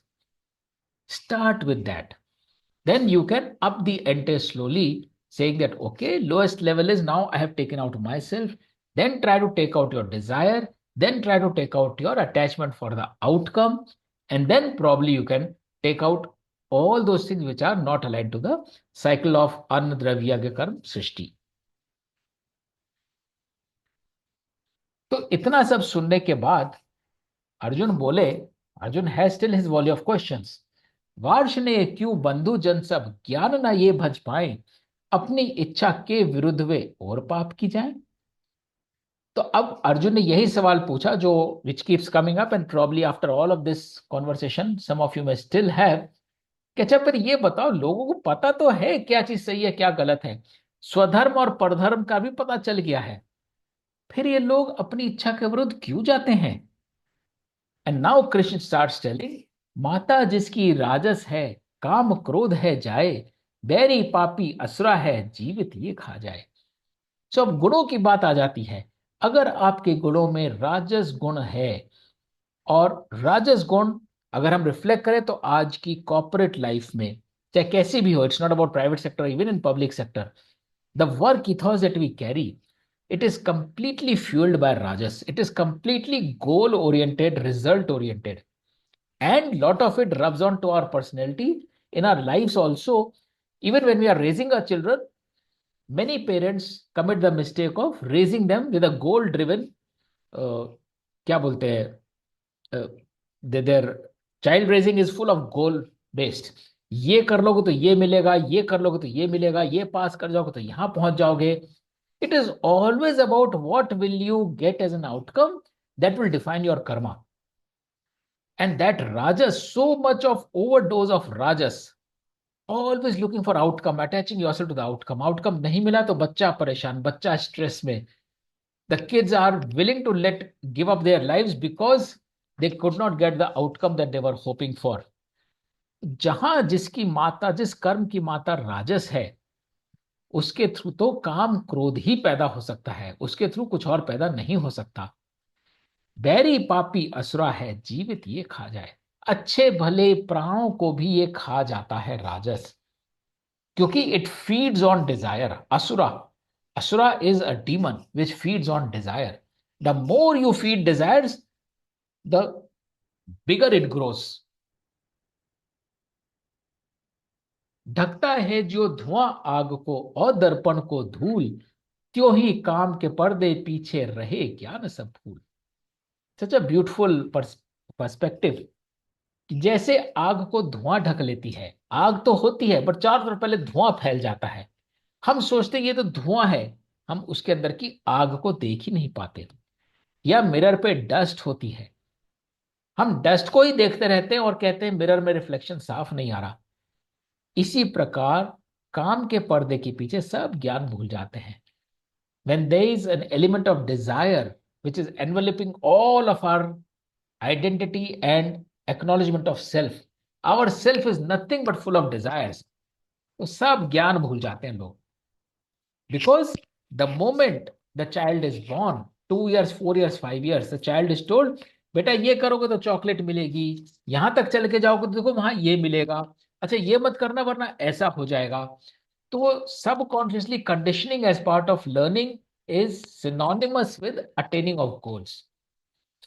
Start with that. Then you can up the ante slowly, saying that, okay, lowest level is now I have taken out myself. Then try to take out your desire. Then try to take out your attachment for the outcome. And then probably you can take out all those things which are not aligned to the cycle of Anna Dravya Karma Srishti. तो इतना सब सुनने के बाद अर्जुन बोले, Arjun has still his volley of questions. वार्ष ने क्यों बंधु जन सब ज्ञान न ये भज पाए, अपनी इच्छा के विरुद्ध वे और पाप की जाए. तो अब अर्जुन ने यही सवाल पूछा जो which keeps coming up and probably after all of this conversation some of you may still have. कि अच्छा पर ये बताओ, लोगों को पता तो है क्या चीज सही है क्या गलत है, स्वधर्म और परधर्म का भी पता चल गया है, फिर ये लोग अपनी इच्छा के विरुद्ध क्यों जाते हैं? And now Krishna starts telling, माता जिसकी राजस है काम क्रोध है जाए, बैरी पापी असुरा है जीवित ये खा जाए. सो अब गुणों की बात आ जाती है. अगर आपके गुणों में राजस गुण है, और राजस गुण अगर हम रिफ्लेक्ट करें तो आज की कॉर्पोरेट लाइफ में चाहे कैसी भी हो, it's not about private sector, even in public sector, the work ethos that we carry, it is completely fueled by rajas. It is completely goal oriented, result oriented, and lot of it rubs on to our personality in our lives also. Even when we are raising our children, many parents commit the mistake of raising them with a goal driven, क्या बोलते हैं, their child raising is full of goal based. ये कर लोगे तो ये मिलेगा, ये कर लोगे तो ये मिलेगा, ये पास कर जाओगे तो यहां पहुंच जाओगे. It is always about what will you get as an outcome that will define your karma. And that rajas, so much of overdose of rajas, always looking for outcome, attaching yourself to the outcome. Outcome नहीं मिला तो बच्चा परेशान, बच्चा stress में. The kids are willing to give up their lives because they could not get the outcome that they were hoping for. जहां जिसकी माता, जिस कर्म की माता राजस है, उसके थ्रू तो काम क्रोध ही पैदा हो सकता है, उसके थ्रू कुछ और पैदा नहीं हो सकता। बैरी पापी असुरा है, जीवित ये खा जाए। अच्छे भले प्राणों को भी ये खा जाता है राजस, क्योंकि it feeds on desire. Asura, asura is a demon which feeds on desire. The more you feed desires, the bigger it grows. ढकता है जो धुआं आग को और दर्पण को धूल, त्यों ही काम के पर्दे पीछे रहे ज्ञान सब फूल। सच अ ब्यूटिफुल पर्सपेक्टिव। जैसे आग को धुआं ढक लेती है, आग तो होती है बट चारों तरफ पहले धुआं फैल जाता है। हम सोचते हैं ये तो धुआं है, हम उसके अंदर की आग को देख ही नहीं पाते। या मिरर पे डस्ट होती है, हम डस्ट को ही देखते रहते हैं और कहते हैं मिरर में रिफ्लेक्शन साफ नहीं आ रहा। इसी प्रकार काम के पर्दे के पीछे सब ज्ञान भूल जाते हैं। When there is an element of desire which is enveloping all of our identity and acknowledgement of self, our self is nothing but full of desires, तो सब ज्ञान भूल जाते हैं लोग। Because the moment the child is born, 2 years, 4 years, 5 years, the child is told, बेटा ये करोगे तो चॉकलेट मिलेगी, यहां तक चल के जाओगे तो देखो वहां ये मिलेगा, अच्छा ये मत करना वरना ऐसा हो जाएगा। तो वो सब consciously conditioning as part of learning is synonymous with attaining of goals.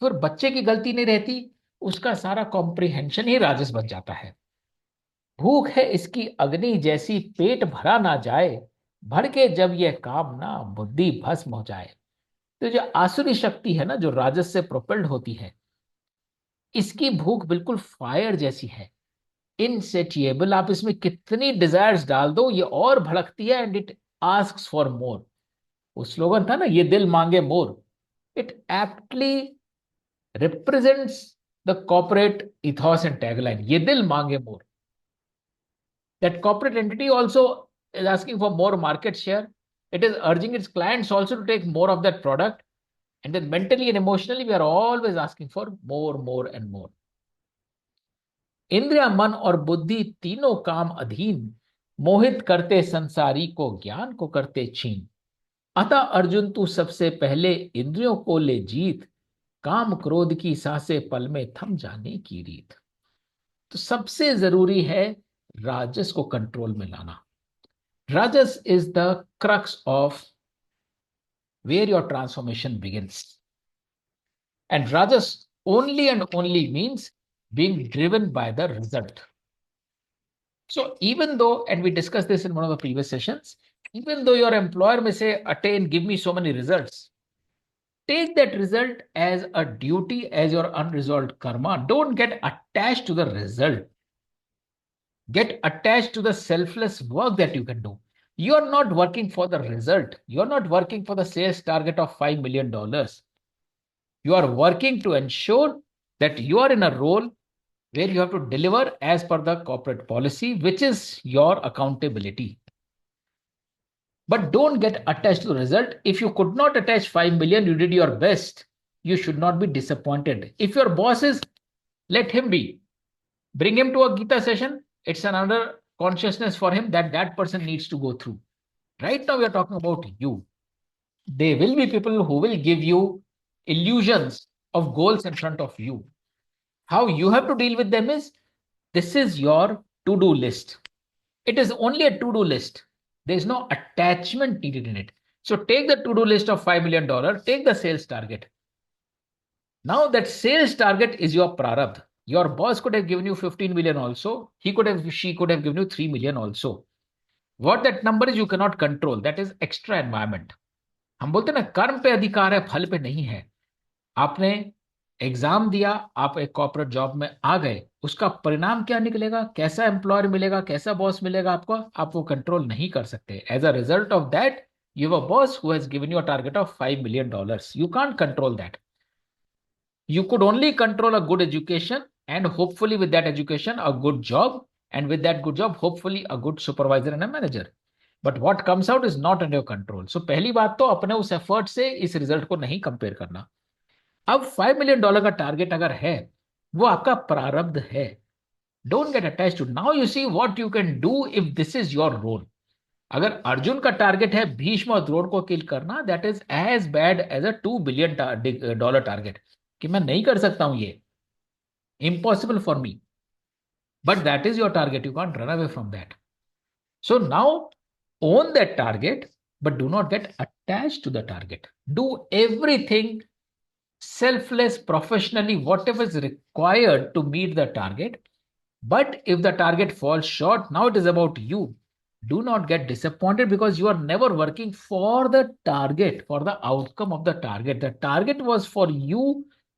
फिर बच्चे की गलती नहीं रहती, उसका सारा कॉम्प्रिहेंशन ही राजस बन जाता है। भूख है इसकी अग्नि जैसी, पेट भरा ना जाए, भर के जब यह काम ना बुद्धि भस्म हो जाए। तो जो आसुरी शक्ति है ना, जो राजस से प्रोपेल्ड होती है, इसकी भूख बिल्कुल फायर जैसी है, इनसेटिएबल। आप इसमें कितनी डिजायर्स डाल दो ये और भड़कती है, and it asks for more. वो स्लोगन था ना, ये दिल मांगे more, it aptly represents the corporate ethos and tagline, ये दिल मांगे मोर। That corporate entity also is asking for more market share. It is urging its clients also to take more of that product. And then mentally and emotionally, we are always asking for more, more, and more. इंद्रिया, मन और बुद्धि तीनों काम अधीन, मोहित करते संसारी को, ज्ञान को करते छीन। अतः अर्जुन तू सबसे पहले इंद्रियों को ले जीत, काम क्रोध की सांसें पल में थम जाने की रीत। तो सबसे जरूरी है राजस को कंट्रोल में लाना। Rajas is the crux of where your transformation begins. And Rajas only and only means being driven by the result. So even though, and we discussed this in one of the previous sessions, even though your employer may say, attain, give me so many results, take that result as a duty, as your unresolved karma. Don't get attached to the result. Get attached to the selfless work that you can do. You're not working for the result. You're not working for the sales target of $5 million. You are working to ensure that you are in a role where you have to deliver as per the corporate policy, which is your accountability. But don't get attached to the result. If you could not attach 5 million, you did your best. You should not be disappointed. If your boss is, let him be. Bring him to a Gita session. It's another consciousness for him that that person needs to go through. Right now, we are talking about you. There will be people who will give you illusions of goals in front of you. How you have to deal with them is, this is your to-do list. It is only a to-do list. There is no attachment needed in it. So take the to-do list of $5 million, take the sales target. Now that sales target is your prarabdha. Your boss could have given you 15 million also. She could have given you 3 million also. What that number is, you cannot control. That is extra environment. हम बोलते ना, कर्म पे अधिकार है, फल पे नहीं है। आपने एग्जाम दिया, आप एक कॉर्पोरेट जॉब में आ गए, उसका परिणाम क्या निकलेगा, कैसा एम्प्लॉयर मिलेगा, कैसा बॉस मिलेगा आपको, आप वो कंट्रोल नहीं कर सकते। As a result of that, you have a boss who has given you a target of $5 million. You can't control that. You could only control a good education, and hopefully with that education a good job, and with that good job hopefully a good supervisor and a manager. But what comes out is not under your control. So पहली बात तो अपने उस effort से इस result को नहीं compare करना। अब $5 million का टारगेट अगर है, वो आपका प्रारब्ध है। Don't get attach to. Now you see what you can do if this is your role. अगर अर्जुन का टारगेट है भीष्म और द्रोण को किल करना, that is as bad as a $2 billion target, कि मैं नहीं कर सकता हूं ये, impossible for me, but that is your target, you can't run away from that. So now own that target, but do not get attached to the target. Do everything selfless, professionally, whatever is required to meet the target. But if the target falls short, now it is about you. Do not get disappointed because you are never working for the target, for the outcome of the target. The target was for you,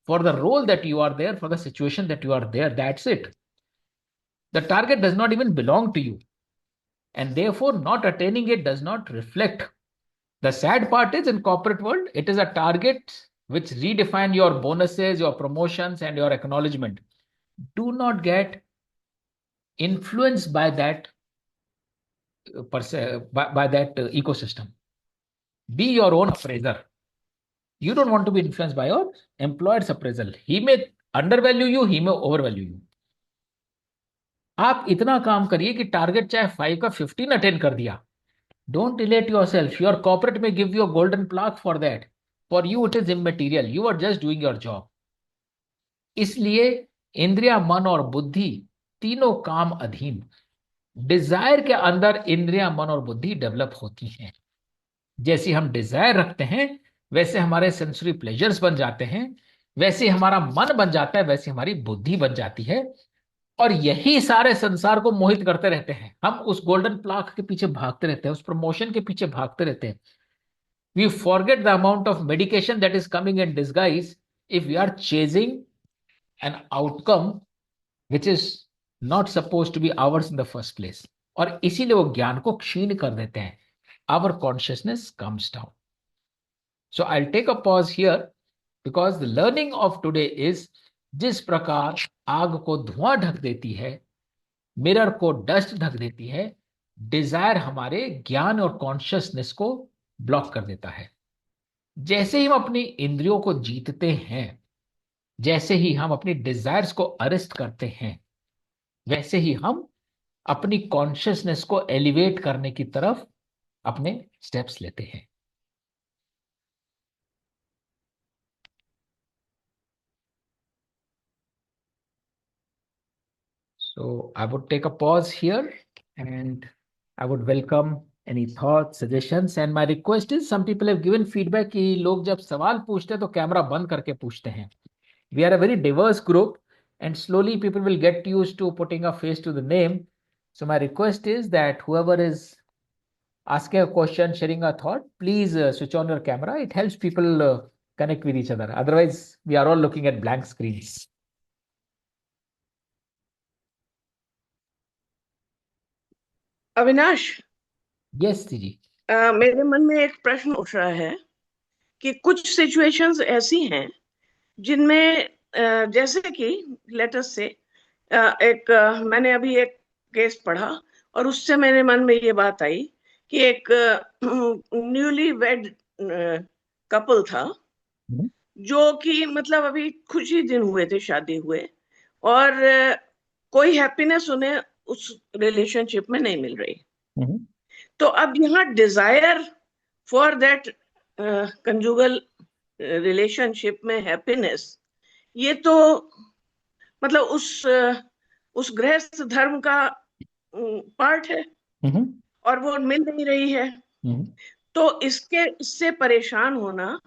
for the role that you are there, for the situation that you are there. That's it. The target does not even belong to you. And therefore, not attaining it does not reflect. The sad part is, in corporate world, it is a target which redefine your bonuses, your promotions, and your acknowledgement. Do not get influenced by that by that ecosystem. Be your own appraiser. You don't want to be influenced by your employer's appraisal. He may undervalue you, he may overvalue you. आप इतना काम करिए कि target चाहे 5 का 15 attend कर दिया. Don't relate yourself. Your corporate may give you a golden plaque for that. For you, it is immaterial. You are just doing your job. इसलिए इंद्रिया, मन और बुद्धि तीनों काम अधीन. डिजायर के अंदर इंद्रिया, मन और बुद्धि डेवलप होती हैं. जैसे हम डिजायर रखते हैं वैसे हमारे सेंसरी प्लेजर्स बन जाते हैं, वैसे हमारा मन बन जाता है, वैसे हमारी बुद्धि बन जाती है. और यही सारे संसार को मोहित करते रहते हैं. हम उस गोल्डन प्लाक के पीछे भागते रहते हैं, उस प्रमोशन के पीछे भागते रहते हैं. We forget the amount of medication that is coming in disguise if we are chasing an outcome which is not supposed to be ours in the first place. और इसीलिए वो ज्ञान को क्षीण कर देते हैं. Our consciousness comes down. So I'll take a pause here because the learning of today is, जिस प्रकार आग को धुआं ढक देती है, मिरर को डस्ट ढक देती है, डिजायर हमारे ज्ञान और कॉन्शियसनेस को ब्लॉक कर देता है. जैसे ही हम अपनी इंद्रियों को जीतते हैं, जैसे ही हम अपनी डिजायर्स को अरेस्ट करते हैं, वैसे ही हम अपनी कॉन्शियसनेस को एलिवेट करने की तरफ अपने स्टेप्स लेते हैं. So I would take a pause here and I would welcome any thoughts, suggestions, and my request is, some people have given feedback कि लोग जब सवाल पूछते हैं तो कैमरा बंद करके पूछते हैं. We are a very diverse group and slowly people will get used to putting a face to the name. So my request is that whoever is asking a question, sharing a thought, please switch on your camera. It helps people connect with each other. Otherwise, we are all looking at blank screens. Avinash, Yes, जी. मेरे मन में एक प्रश्न उठ रहा है कि कुछ सिचुएशंस ऐसी हैं जिनमें जैसे कि लेट अस से मैंने अभी एक केस पढ़ा और उससे मेरे मन में ये बात आई कि एक न्यूली वेड कपल था जो कि मतलब अभी कुछ ही दिन हुए थे शादी हुए और कोई हैप्पीनेस उन्हें उस रिलेशनशिप में नहीं मिल रही. तो अब यहाँ desire for that conjugal relationship में हैप्पीनेस, ये तो मतलब उस गृहस्थ धर्म का पार्ट है और वो मिल नहीं रही है. तो इससे परेशान होना,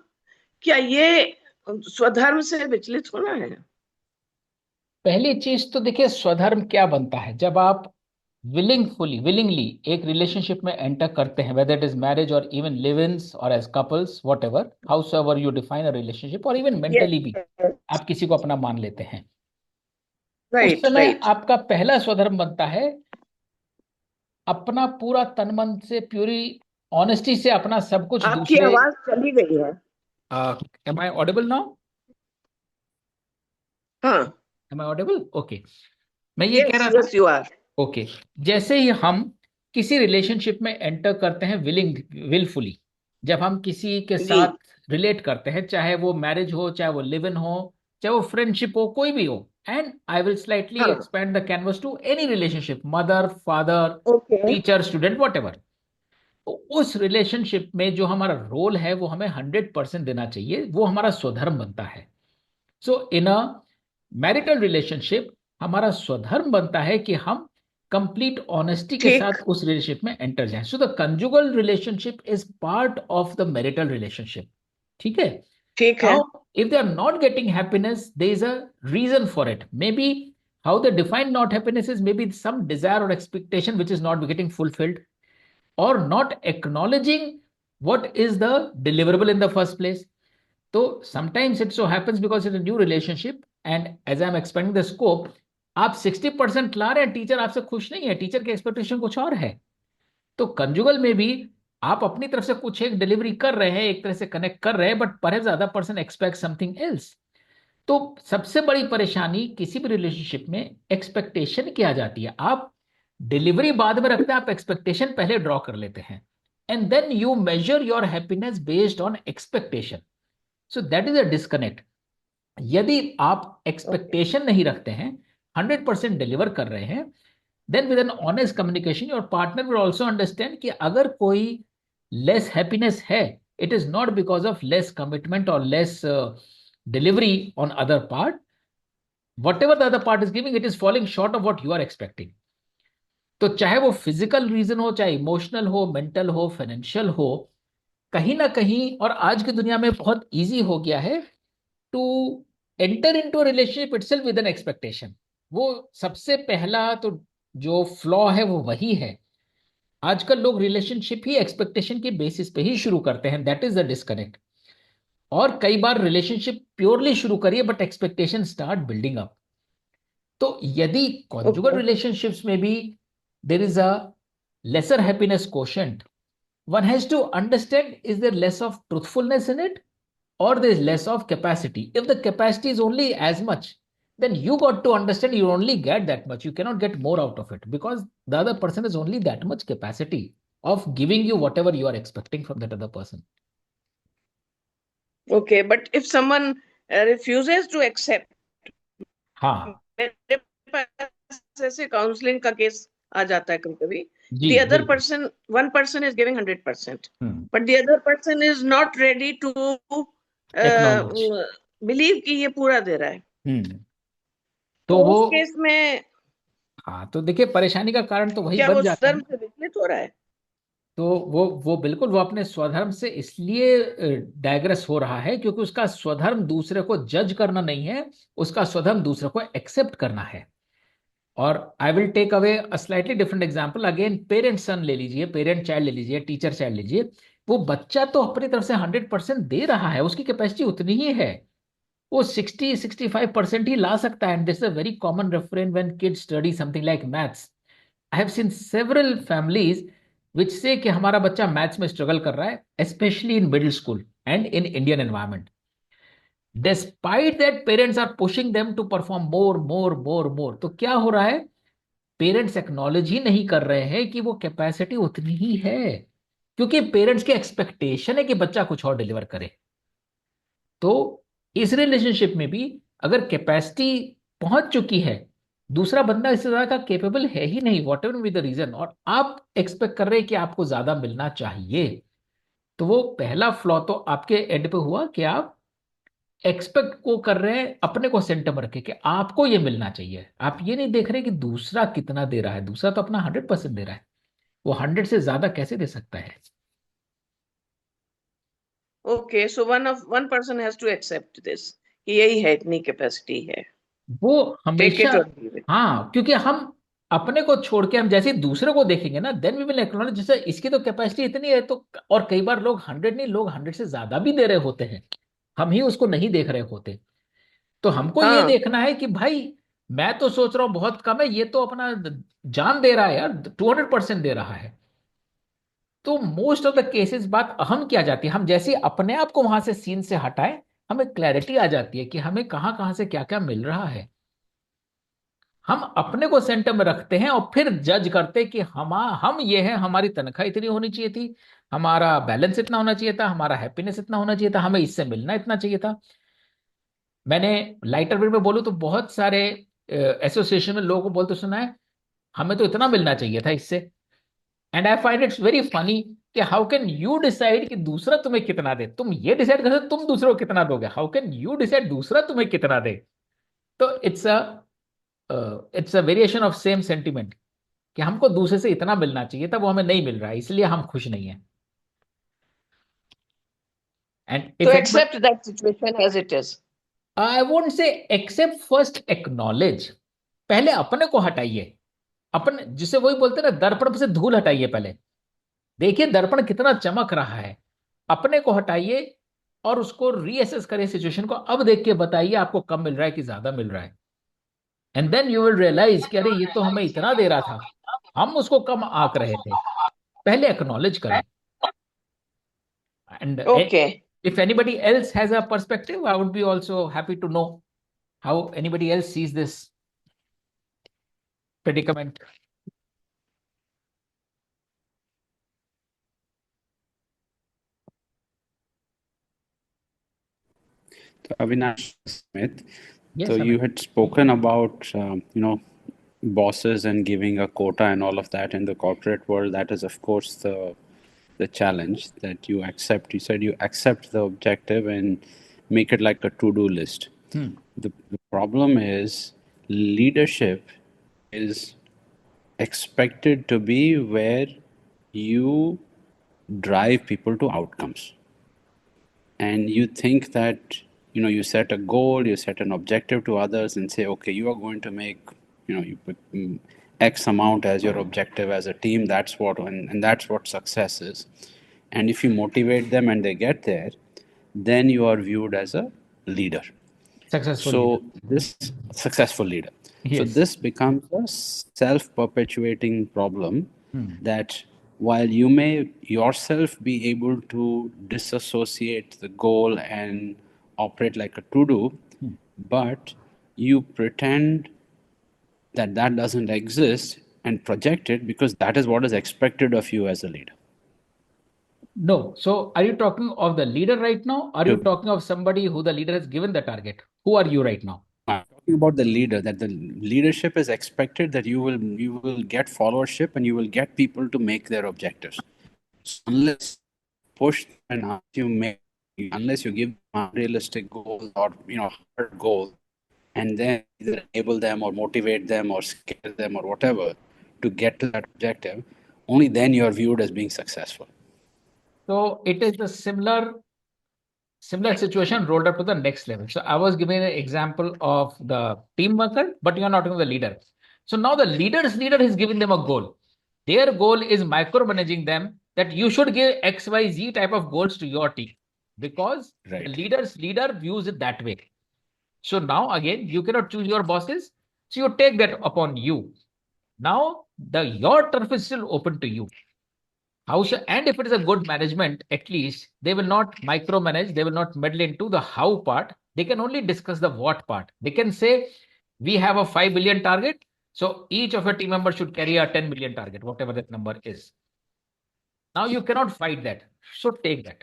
क्या ये स्वधर्म से विचलित होना है? पहली चीज तो देखिए, स्वधर्म क्या बनता है जब आप विलिंगली एक रिलेशनशिप में एंटर करते हैं, वेदर इट इज मैरिज और इवन लिव इन्स और as couples, whatever, howsoever you define a relationship, और इवन मेंटली भी आप किसी को अपना मान लेते हैं. उस समय आपका पहला स्वधर्म बनता है अपना पूरा तन मन से, प्यूरी ऑनेस्टी से अपना सब कुछ. आपकी आवाज चली गई है. Am I audible now? हाँ. Am I audible? ओके. मैं ये कह रहा था, यू आर ओके. जैसे ही हम किसी रिलेशनशिप में एंटर करते हैं विलफुली, जब हम किसी के साथ रिलेट करते हैं, चाहे वो मैरिज हो, चाहे वो लिव इन हो, चाहे वो फ्रेंडशिप हो, कोई भी हो, and I will slightly हाँ. expand the canvas to any relationship, mother, father, Okay. Teacher, student, whatever. तो उस रिलेशनशिप में जो हमारा रोल है वो हमें 100% देना चाहिए, वो हमारा स्वधर्म बनता है. सो इन अ मैरिटल रिलेशनशिप हमारा स्वधर्म बनता है कि हम कंप्लीट ऑनेस्टी के ठीक. साथ उस रिलेशनशिप में एंटर जाएं. So the conjugal relationship is part of the marital relationship. ठीक है. ठीक है. Now, if they are not getting happiness, there is a reason for it. Maybe how they define not happiness is maybe some desire or expectation which is not getting fulfilled, or not acknowledging what is the deliverable in the first place. So sometimes it so happens because it's a new relationship, and as I'm expanding the scope, आप 60% ला रहे हैं, teacher आपसे खुश नहीं है, teacher की expectation कुछ और है. तो कंजुगल में भी आप अपनी तरफ से कुछ एक डिलीवरी कर रहे हैं, एक तरह से कनेक्ट कर रहे हैं, बट पर ज्यादा पर्सन एक्सपेक्ट समथिंग एल्स. तो सबसे बड़ी परेशानी किसी भी रिलेशनशिप में एक्सपेक्टेशन की आ जाती है. आप डिलीवरी बाद में रखते हैं, आप एक्सपेक्टेशन पहले ड्रॉ कर लेते हैं, and then you measure your happiness based on expectation. So that is a disconnect. यदि आप ओके. एक्सपेक्टेशन नहीं रखते हैं, 100% डिलीवर कर रहे हैं, then with an honest communication your partner will also understand कि अगर कोई लेस हैप्पीनेस है, it is not because of less commitment और less delivery on other part. whatever the other part is giving, it is falling short of what you are expecting. तो चाहे वो physical reason हो, चाहे emotional हो, mental हो, financial हो, कहीं ना कहीं, और आज की दुनिया में बहुत इजी हो गया है to enter into relationship itself with an expectation. वो सबसे पहला तो जो फ्लॉ है वो वही है. आजकल लोग रिलेशनशिप ही एक्सपेक्टेशन के बेसिस पे ही शुरू करते हैं, दैट इज द डिस्कनेक्ट. और कई बार रिलेशनशिप प्योरली शुरू करिए but expectation start building up. तो यदि कॉन्जुगल ओके. रिलेशनशिप्स में भी there is a lesser happiness quotient, one has to understand, is there less of truthfulness in it, or there is less of capacity? If the capacity is only as much, then you got to understand you only get that much, you cannot get more out of it, because the other person is only that much capacity of giving you whatever you are expecting from that other person. Okay, but if someone refuses to accept, हाँ. मेरे पास ऐसे counselling का case आ जाता है कभी कभी. जी The other बिल्कुल. person, one person is giving 100%, hmm. but the other person is not ready to acknowledge. believe कि ये पूरा दे रहा है. हम्म. तो तो वो, उस केस में हाँ, तो देखिए परेशानी का कारण तो वही क्या बन वो जाता है. धर्म से विचलित हो रहा है? तो वो बिल्कुल वो अपने स्वधर्म से इसलिए डायग्रेस हो रहा है क्योंकि उसका स्वधर्म दूसरे को जज करना नहीं है, उसका स्वधर्म दूसरे को एक्सेप्ट करना है. और I will take away a slightly different example. Again parent son ले लीजिए, पेरेंट चाइल्ड ले लीजिए, टीचर चाइल्ड लीजिए. वो बच्चा तो अपनी तरफ से 100% दे रहा है, उसकी कैपेसिटी उतनी ही है. वो 60-65% ही ला सकता है. And this is a very common reference when kids study something like maths. I have seen several families which से कि हमारा बच्चा मैथ्स में स्ट्रगल कर रहा है, specially in middle school and in Indian environment. Despite that parents are pushing them to perform more more more more. तो क्या हो रहा है, पेरेंट्स एक्नॉलेज ही नहीं कर रहे हैं कि वो कैपेसिटी उतनी ही है, क्योंकि पेरेंट्स की एक्सपेक्टेशन है कि बच्चा कुछ और डिलीवर करे. तो इस रिलेशनशिप में भी अगर कैपेसिटी पहुंच चुकी है, दूसरा बंदा इससे ज्यादा का केपेबल है ही नहीं, whatever be the reason, और आप एक्सपेक्ट कर रहे हैं कि आपको ज्यादा मिलना चाहिए, तो वो पहला फ्लॉ तो आपके एंड पे हुआ कि आप एक्सपेक्ट को कर रहे हैं अपने को सेंटर में रखे कि आपको ये मिलना चाहिए. आप ये नहीं देख रहे कि दूसरा कितना दे रहा है. दूसरा तो अपना 100% दे रहा है, वो 100 से ज्यादा कैसे दे सकता है. Okay, so one person has to accept this कि यही है, इतनी कैपेसिटी है. वो टेक हमेशा, इट और लीव इट. हाँ, क्योंकि हम अपने को छोड़ के हम जैसे ही दूसरे को देखेंगे ना, देन वी विल एक्नॉलेज जैसे इसकी तो कैपेसिटी इतनी है. तो और कई बार लोग 100 नहीं, लोग 100 से ज्यादा भी दे रहे होते हैं, हम ही उसको नहीं देख रहे होते. तो हमको ये हाँ. देखना है कि भाई मैं तो सोच रहा हूं बहुत कम है, ये तो अपना जान दे रहा है यार, 200% दे रहा है. तो मोस्ट ऑफ द केसेस बात अहम क्या जाती है, हम जैसे ही अपने आप को वहां से सीन से हटाएं, हमें क्लैरिटी आ जाती है कि हमें कहाँ कहाँ से क्या क्या मिल रहा है. हम अपने को सेंटर में रखते हैं और फिर जज करते हैं कि हम ये हैं, हमारी तनख्वाह इतनी होनी चाहिए थी, हमारा बैलेंस इतना होना चाहिए था, हमारा हैप्पीनेस इतना होना चाहिए था, हमें इससे मिलना इतना चाहिए था. मैंने लाइटर वेट में बोलूँ तो बहुत सारे एसोसिएशन में लोगों को बोलते सुना है, हमें तो इतना मिलना चाहिए था इससे। And I find its very funny कि हाउ कैन यू डिसाइड कि दूसरा तुम्हें कितना दे, तुम ये डिसाइड कर सकते हो तुम दूसरों को कितना दोगे, हाउ कैन यू डिसाइड दूसरा तुम्हें कितना दे। तो it's a variation of same sentiment कि हमको दूसरे से इतना मिलना चाहिए था, वो हमें नहीं मिल रहा है, इसलिए हम खुश नहीं है। एंड तो if anybody, accept that situation as it is. I won't say accept, first acknowledge. पहले अपने को हटाइए, अपन जिसे वही बोलते हैं ना, दर्पण से धूल हटाइए पहले। देखिए दर्पण कितना चमक रहा है, अपने को हटाइए और उसको रीअसेस करिए सिचुएशन को। अब देख के बताइए आपको कम मिल रहा है कि ज्यादा मिल रहा है। And then you will realise कि अरे ये तो हमें इतना दे रहा था, हम उसको कम आंक रहे थे। पहले एक्नॉलेज करें। And okay. if anybody else has a perspective, I would be also happy to know how anybody else sees this predicament. So Avinash Smith, so Yes, you Amit. had spoken about bosses and giving a quota and all of that in the corporate world. That is, of course, the challenge that you accept. You said you accept the objective and make it like a to-do list. The problem is leadership is expected to be where you drive people to outcomes, and you think that you set a goal, you set an objective to others and say, okay, you are going to make, you put x amount as your objective as a team. That's what, and that's what success is. And if you motivate them and they get there, then you are viewed as a leader. Successful leader. So this successful leader. So Yes. this becomes a self-perpetuating problem, that while you may yourself be able to disassociate the goal and operate like a to-do, but you pretend that that doesn't exist and project it because that is what is expected of you as a leader. No. So are you talking of the leader right now? Are you You- talking of somebody who the leader has given the target? Who are you right now? I'm talking about the leader, that the leadership is expected that you will get followership and you will get people to make their objectives. So unless push and unless you give them unrealistic goals or hard goals, and then either enable them or motivate them or scare them or whatever to get to that objective, only then you are viewed as being successful. So it is the similar situation rolled up to the next level. So I was giving an example of the team worker, but you're not talking the leader. So now the leader's leader is giving them a goal. Their goal is micromanaging them, that you should give XYZ type of goals to your team, because the Right. leader's leader views it that way. So now again, you cannot choose your bosses. So you take that upon you. Now your turf is still open to you. And if it is a good management, at least they will not micromanage, they will not meddle into the how part. They can only discuss the what part. They can say, we have a 5 billion target. So each of your team members should carry a 10 million target, whatever that number is. Now you cannot fight that. So take that.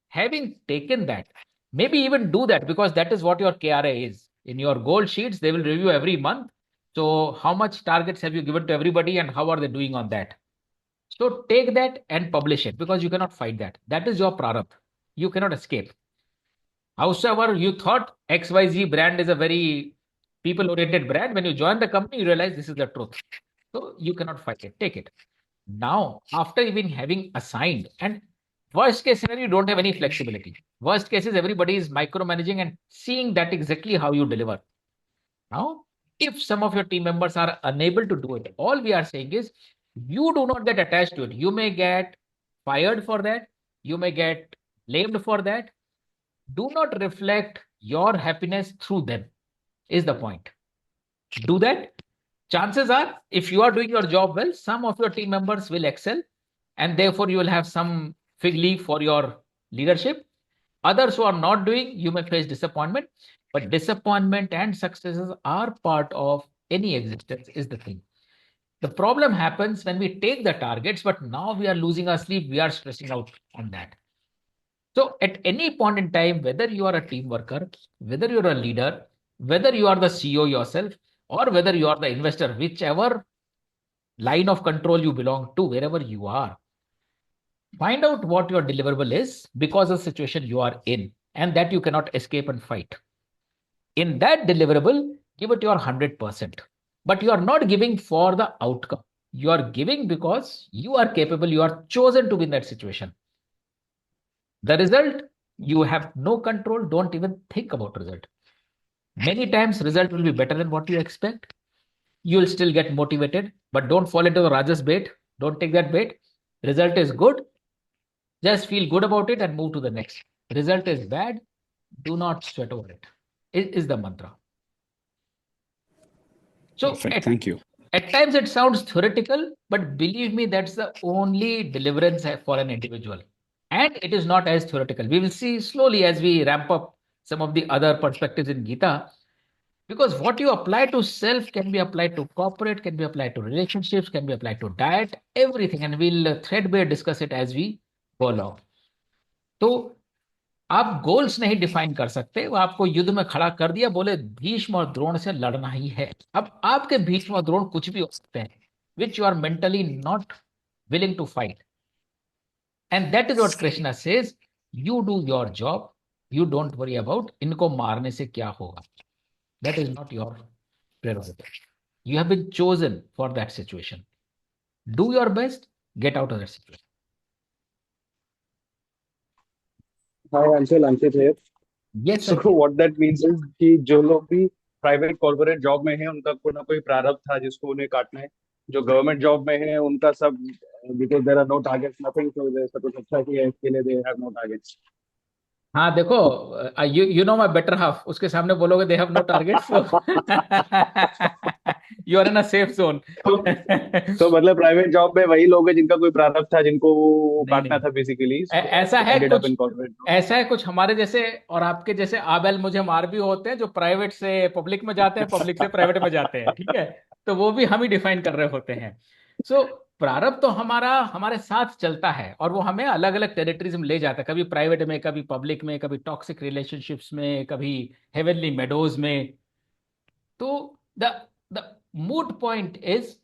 Having taken that, maybe even do that, because that is what your KRA is. In your goal sheets, they will review every month. So how much targets have you given to everybody and how are they doing on that? So take that and publish it, because you cannot fight that. That is your prarabdha. You cannot escape. However, you thought XYZ brand is a very people oriented brand. When you join the company, you realize this is the truth. So you cannot fight it. Take it. Now, after even having assigned, and worst case scenario, you don't have any flexibility. Worst case is everybody is micromanaging and seeing that exactly how you deliver. Now, if some of your team members are unable to do it, all we are saying is you do not get attached to it. You may get fired for that, you may get blamed for that. Do not reflect your happiness through them, is the point. Do that. Chances are, if you are doing your job well, some of your team members will excel, and therefore you will have some fig leaf for your leadership. Others who are not doing, you may face disappointment, but disappointment and successes are part of any existence, is the thing. The problem happens when we take the targets, but now we are losing our sleep, we are stressing out on that. So at any point in time, whether you are a team worker, whether you're a leader, whether you are the CEO yourself, or whether you are the investor, whichever line of control you belong to, wherever you are, find out what your deliverable is because of the situation you are in and that you cannot escape and fight. In that deliverable, give it your 100%. But you are not giving for the outcome. You are giving because you are capable, you are chosen to be in that situation. The result, you have no control. Don't even think about result. Many times result will be better than what you expect. You will still get motivated, but don't fall into the Rajas bait. Don't take that bait. Result is good. Just feel good about it and move to the next. Result is bad. Do not sweat over it. Is the mantra. So Perfect. Thank you. at times it sounds theoretical, but believe me, that's the only deliverance for an individual. And it is not as theoretical. We will see slowly as we ramp up some of the other perspectives in Gita. Because what you apply to self can be applied to corporate, can be applied to relationships, can be applied to diet, everything. And we'll threadbare discuss it as we go along. तो आप goals नहीं define कर सकते, वो आपको युद्ध में खड़ा कर दिया, बोले भीष्म और द्रोण से लड़ना ही है। अब आपके भीष्म और द्रोण कुछ भी हो सकते हैं, which you are mentally not willing to fight. And that is what Krishna says, you do your job, you don't worry about इनको मारने से क्या होगा. That is not your prerogative. You have been chosen for that situation. Do your best, get out of that situation. Hi, Anshul, Ankit here. Yes, So sir. what that means is कि जो लोग भी private corporate job में हैं उनका कोई ना कोई प्रारब्ध था जिसको उन्हें काटना है. जो गवर्नमेंट जॉब में है उनका सब because there are no targets nothing so there सब कुछ अच्छा ही है इसके लिए दे हैव नो टारगेट्स. हाँ देखो, you know my better half, उसके सामने बोलोगे they have no target, so you are in a safe zone. तो मतलब प्राइवेट जॉब में वही लोग हैं जिनका कोई प्रारब्ध था जिनको वो नहीं काटना नहीं, था बेसिकली. ऐसा है एंडेड अप कुछ, इन कॉर्पोरेट. ऐसा है कुछ हमारे जैसे और आपके जैसे आबेल मुझे मार भी होते हैं जो प्राइवेट से पब्लिक में जाते हैं, पब्लिक से प्राइवेट में जाते हैं, ठीक है. तो वो भी हम ही डिफाइन कर रहे होते हैं. सो प्रारब्ध तो हमारा हमारे साथ चलता है और वो हमें अलग अलग टेरिटरीज में ले जाता है, कभी प्राइवेट में, कभी पब्लिक में, कभी टॉक्सिक रिलेशनशिप्स में, कभी हेवनली मेडोज में. तो द मूड पॉइंट इज,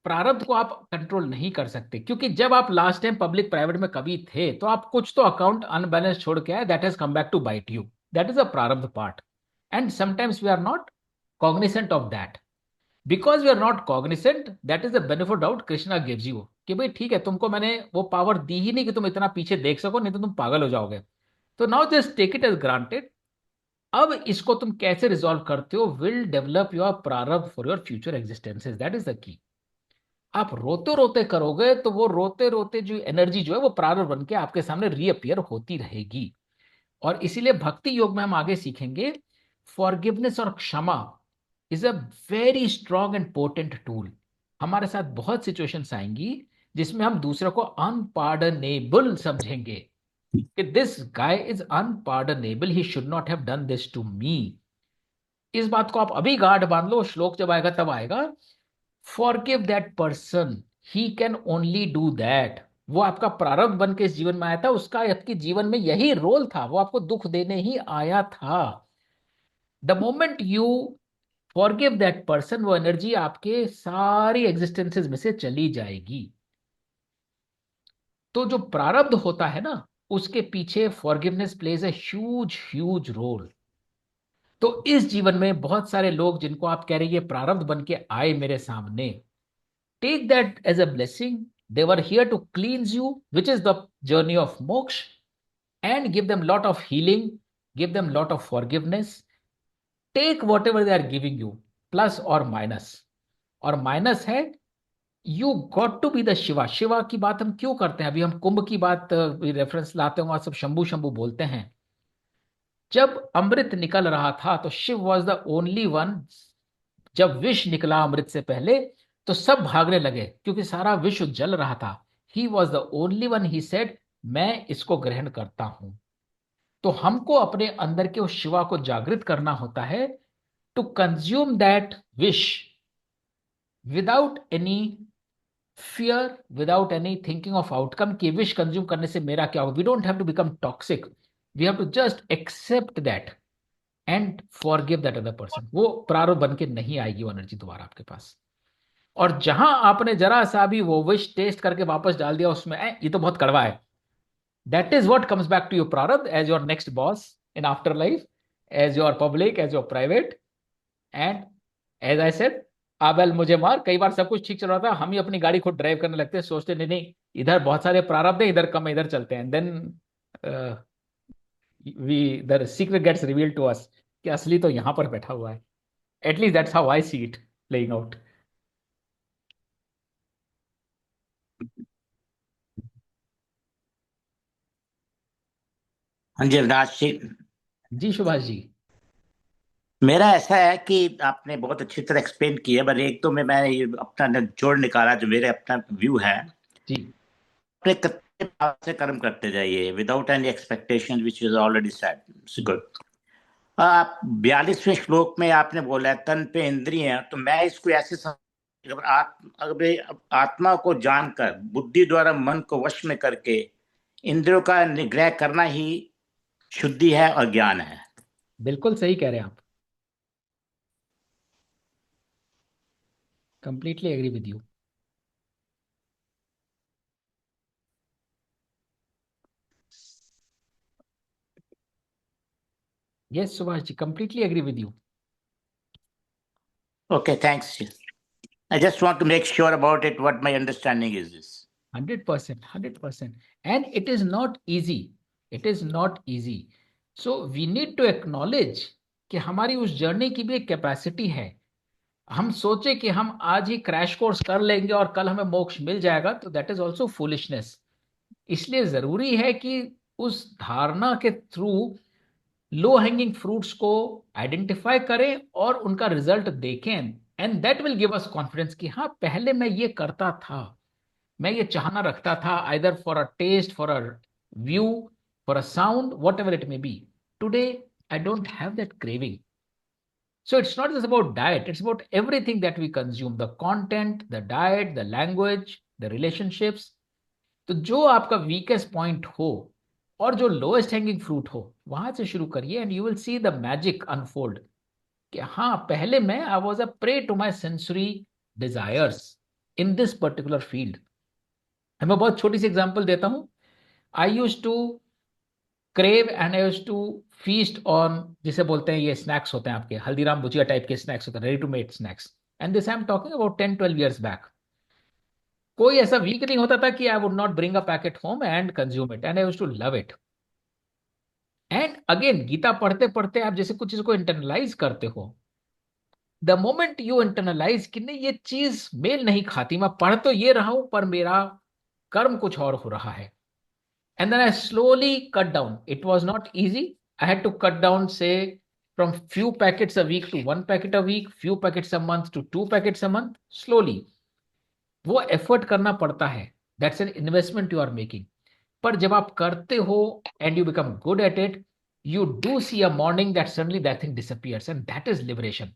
प्रारब्ध को आप कंट्रोल नहीं कर सकते, क्योंकि जब आप लास्ट टाइम पब्लिक प्राइवेट में कभी थे तो आप कुछ तो अकाउंट अनबैलेंस छोड़ के आए, that has come back to bite you. That is a prarabdha part. And sometimes we are not cognisant of that. Because we are not cognisant, that is the benefit doubt Krishna gives you, कि भाई ठीक है, तुमको मैंने वो power दी ही नहीं कि तुम इतना पीछे देख सको, नहीं तो तुम पागल हो जाओगे. तो now just take it as granted. अब इसको तुम कैसे रिजॉल्व करते हो will develop your prarabdha for your future existences. That is the key. आप रोते रोते करोगे तो वो रोते रोते जो एनर्जी जो है वो प्रारब्ध बन के आपके सामने रीअपियर होती रहेगी. और इसीलिए भक्ति योग में हम आगे सीखेंगे, फॉरगिवनेस और क्षमा is a very strong and potent tool. हमारे साथ बहुत सिचुएशंस आएंगी जिसमें हम दूसरे को अनपार्डनेबल समझेंगे कि this guy is unpardonable, he should not have done this to me. इस बात को आप अभी गांठ बांध लो, श्लोक जब आएगा तब आएगा. Forgive that person, he can only do that. वो आपका प्रारब्ध बन के इस जीवन में आया था, उसका आपके जीवन में यही रोल था, वो आपको दुख देने ही आया था. The moment you forgive that person, वो एनर्जी आपके सारी एग्जिस्टेंसेस में से चली जाएगी. तो जो प्रारब्ध होता है ना, उसके पीछे forgiveness plays a huge huge role. तो इस जीवन में बहुत सारे लोग जिनको आप कह रहे हैं ये प्रारब्ध बन के आए मेरे सामने, take that as a blessing. They were here to cleanse you, which is the journey of moksha, and give them lot of healing, give them lot of forgiveness. Take whatever they are giving you, plus or minus. और minus है, you got to be the Shiva. Shiva की बात हम क्यों करते हैं, अभी हम कुंभ की बात रेफरेंस लाते हैं, वहां सब शंभू शंभू बोलते हैं. जब अमृत निकल रहा था तो Shiv was the only one. जब विष निकला अमृत से पहले तो सब भागने लगे क्योंकि सारा विश्व जल रहा था. He was the only one, he said मैं इसको ग्रहण करता हूं. तो हमको अपने अंदर के उस शिवा को जागृत करना होता है, टू कंज्यूम दैट विश without any fear without any thinking of outcome कि विश कंज्यूम करने से मेरा क्या होगा. We don't have to become toxic. We have to just accept that and forgive that other person. वो प्रारूप बन के नहीं आएगी वो एनर्जी दोबारा आपके पास. और जहां आपने जरा सा भी वो विश टेस्ट करके वापस डाल दिया उसमें, ये तो बहुत कड़वा है, that is what comes back to your prarabdha as your next boss in after life, as your public, as your private. And as I said, आबेल मुझे मार. कई बार सब कुछ ठीक चल रहा था, हम ही अपनी गाड़ी खुद ड्राइव करने लगते हैं, सोचते नहीं नहीं इधर बहुत सारे प्रारब्ध है, इधर कम है, इधर चलते हैं. Then we the secret gets revealed to us कि असली तो यहां पर बैठा हुआ है. At least that's how I see it playing out. हाँ जी अविनाश जी। जी सुभाष जी. मेरा ऐसा है कि आपने बहुत अच्छी तरह एक्सप्लेन किया, पर एक तो मैं ये अपना जोड़ निकाला जो मेरे अपना व्यू है। जी. अपने कच्चे भाव से कर्म करते जाइए without any expectation which is already said. Good. आप 42वें श्लोक में आपने बोला है तन पे इंद्रियां, तो मैं इसको ऐसे अगर आत्मा को जानकर बुद्धि द्वारा मन को वश में करके इंद्रियों का निग्रह करना ही शुद्धि है और ज्ञान है. बिल्कुल सही कह रहे हैं आप. Completely agree with you. Yes Subhash ji, completely agree with you. Okay, thanks. I just want to make sure about it, what my understanding is this. 100%, 100%. And it is not easy. It is not easy. So we need to acknowledge कि हमारी उस journey की भी एक capacity है. हम सोचे कि हम आज ही क्रैश कोर्स कर लेंगे और कल हमें मोक्ष मिल जाएगा, तो दैट इज ऑल्सो फूलिशनेस. इसलिए जरूरी है कि उस धारणा के थ्रू लो हैंगिंग फ्रूट्स को आइडेंटिफाई करें और उनका रिजल्ट देखें. And that will give us confidence कि हाँ पहले मैं ये करता था, मैं ये चाहना रखता था, either for a taste, for a view, for a sound, whatever it may be. Today I don't have that craving. So it's not just about diet, it's about everything that we consume, the content, the diet, the language, the relationships. तो जो आपका weakest point हो और जो lowest hanging fruit हो वहां से शुरू करिए and you will see the magic unfold कि हाँ पहले मैं I was a prey to my sensory desires in this particular field. मैं बहुत छोटी सी एग्जांपल देता हूं. I use to crave and I use to feast on, जिसे बोलते हैं ये स्नैक्स होते हैं आपके हल्दीराम भुजिया टाइप के स्नैक्स होते हैं, ready to made snacks. And this I am talking about 10-12 years back. कोई ऐसा वीक नहीं होता था कि I would not bring a packet home and consume it, and I used to love it. And again Gita पढ़ते पढ़ते आप जैसे कुछ चीज को इंटरनलाइज करते हो, द मोमेंट यू इंटरनलाइज कि नहीं ये चीज मेल नहीं खाती, मैं पढ़ तो ये रहा हूं पर मेरा कर्म कुछ और हो रहा है. And then I slowly cut down. It was not easy. I had to cut down, say, from few packets a week to 1 packet a week, few packets a month to 2 packets a month. Slowly. वो effort करना पड़ता है. That's an investment you are making. पर जब आप करते हो and you become good at it, you do see a morning that suddenly that thing disappears, and that is liberation.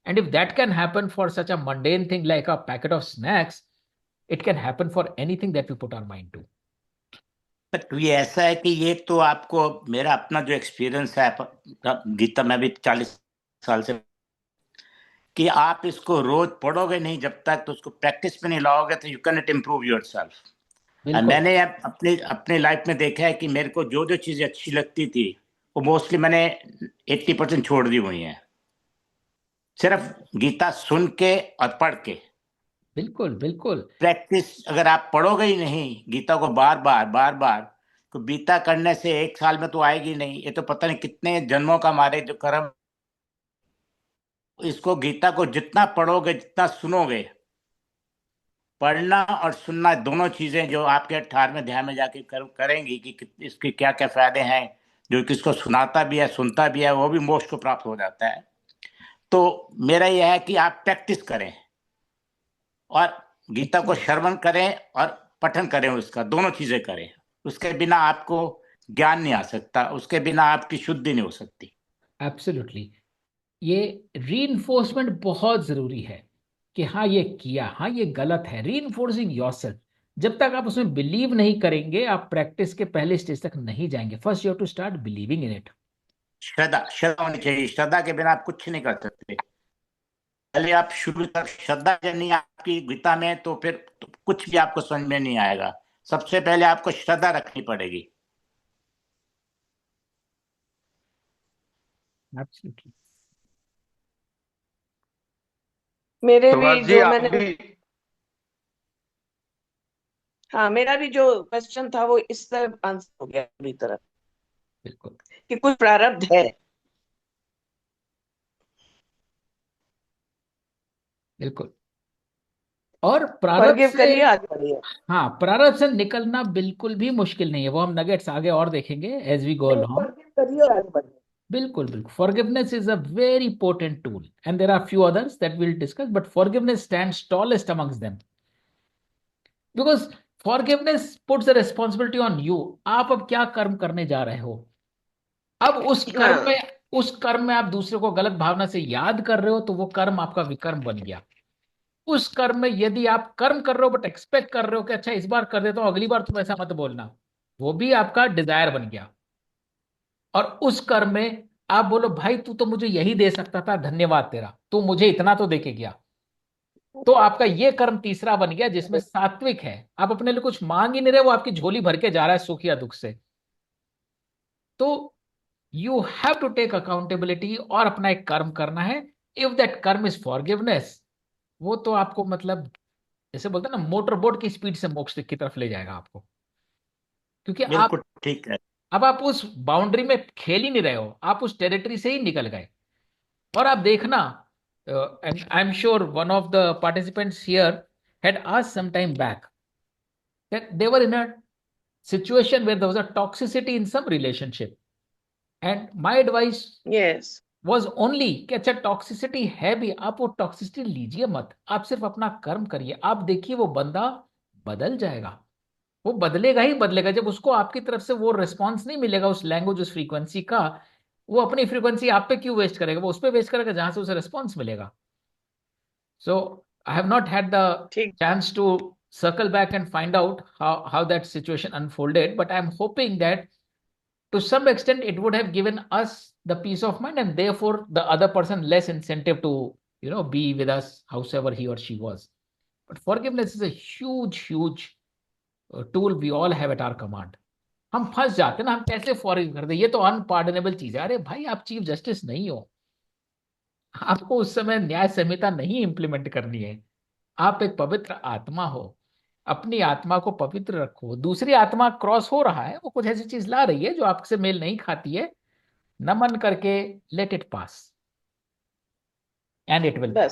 And if that can happen for such a mundane thing like a packet of snacks, it can happen for anything that we put our mind to. But ये ऐसा है कि ये तो आपको, मेरा अपना जो एक्सपीरियंस है गीता में भी 40 साल से, कि आप इसको रोज पढ़ोगे नहीं जब तक, तो उसको प्रैक्टिस में नहीं लाओगे तो you can not improve yourself. मैंने अपने लाइफ में देखा है कि मेरे को जो जो चीजें अच्छी लगती थी वो मोस्टली मैंने 80% छोड़ दी हुई हैं, सिर्फ गीता सुन के और पढ़ के. बिल्कुल बिल्कुल. प्रैक्टिस अगर आप पढ़ोगे ही नहीं गीता को बार बार, तो गीता करने से 1 साल में तो आएगी नहीं. ये तो पता नहीं कितने जन्मों का हमारे जो कर्म. इसको गीता को जितना पढ़ोगे, जितना सुनोगे, पढ़ना और सुनना दोनों चीजें जो आपके 18वें अध्याय में जाके करेंगी कि इसके क्या क्या फायदे हैं. जो किसको सुनाता भी है, सुनता भी है, वो भी मोक्ष को प्राप्त हो जाता है. तो मेरा यह है कि आप प्रैक्टिस करें और गीता को श्रवण करें और पठन करें, उसका दोनों चीजें करें. उसके बिना आपको ज्ञान नहीं आ सकता, उसके बिना आपकी शुद्धि नहीं हो सकती. एब्सोल्युटली. ये रीइंफोर्समेंट बहुत जरूरी है. कि हाँ ये किया, हाँ ये गलत है, री इन्फोर्सिंग योरसेल्फ। जब तक आप उसमें बिलीव नहीं करेंगे, आप प्रैक्टिस के पहले स्टेज तक नहीं जाएंगे। First you have to start believing in it. श्रद्धा, श्रद्धा होनी चाहिए। श्रद्धा के बिना आप कुछ नहीं कर सकते। पहले आप शुरू तक श्रद्धा जब नहीं आपकी गीता में, तो फिर तो कुछ भी आपको समझ में नहीं आएगा। सबसे पहले आपको श्रद्धा रखनी पड़ेगी। एब्सोल्युटली। मेरे भी सुभाष जी जो आप मैंने भी। हाँ, मेरा भी जो क्वेश्चन था वो इस तरह आंसर हो गया पूरी तरह, बिल्कुल कि कुछ प्रारब्ध है। बिल्कुल। और प्रारब्ध फॉरगिव से, करिए, आगे बढ़िए। हाँ प्रारब्ध से निकलना बिल्कुल भी मुश्किल नहीं है। वो हम नगेट्स आगे और देखेंगे एज वी गो नहीं, अलोंग। फॉरगिव करिए और आगे बढ़िए। बिल्कुल बिल्कुल। Forgiveness is a very potent tool and there are few others that will discuss, but forgiveness stands tallest amongst them, because forgiveness puts the responsibility on you. आप अब क्या कर्म करने जा रहे हो? अब हाँ, उस कर्म में आप दूसरे को गलत भावना से याद कर रहे हो, तो वो कर्म आपका विकर्म बन गया। उस कर्म में यदि आप कर्म कर रहे हो बट एक्सपेक्ट कर रहे हो कि अच्छा इस बार कर देता हूं, अगली बार तुम ऐसा मत बोलना, वो भी आपका डिजायर बन गया। और उस कर्म में आप बोलो भाई तू तो मुझे यही दे सकता था, धन्यवाद तेरा, तू मुझे इतना तो दे के गया। तो आपका ये कर्म तीसरा बन गया जिसमें सात्विक है। आप अपने लिए कुछ मांग ही नहीं रहे, वो आपकी झोली भर के जा रहा है सुख या दुख से। तो you have to take accountability और अपना एक कर्म करना है। इफ दैट कर्म इज फॉरगिवनेस, वो तो आपको मतलब जैसे बोलते हैं ना, मोटर बोट की स्पीड से मोक्ष की तरफ ले जाएगा आपको। क्योंकि आप बिल्कुल ठीक है। अब आप उस बाउंड्री में खेल ही नहीं रहे हो, आप उस टेरिटरी से ही निकल गए। और आप देखना, and I am sure one of the participants here had asked some time back that they were in a situation where there was a toxicity in some relationship, and my advice yes, was only कि अच्छा toxicity है भी, आप वो toxicity लीजिए मत, आप सिर्फ अपना कर्म करिए। आप देखिए वो बंदा बदल जाएगा। वो बदलेगा ही बदलेगा। जब उसको आपकी तरफ से वो रिस्पॉन्स नहीं मिलेगा उस लैंग्वेज उस फ्रीक्वेंसी का, वो अपनी फ्रीक्वेंसी आप पे क्यों वेस्ट करेगा? वो उस पे वेस्ट करेगा जहां से उसे रिस्पॉन्स मिलेगा। So I have not had the ठीक। chance to circle back and find out how that situation unfolded, but I'm hoping that to some extent it would have given us the peace of mind and therefore the other person less incentive to be with us howsoever he or she was. But forgiveness is a huge tool we all have at our command. हम फंस जाते हैं ना, हम कैसे forgive करते हैं, ये तो अनपार्डनेबल चीज है। अरे भाई आप चीफ जस्टिस नहीं हो, आपको उस समय न्याय संहिता नहीं इंप्लीमेंट करनी है। आप एक पवित्र आत्मा हो, अपनी आत्मा को पवित्र रखो। दूसरी आत्मा क्रॉस हो रहा है, वो कुछ ऐसी चीज ला रही है जो आपसे मेल नहीं खाती है, नमन करके let it pass and it will pass.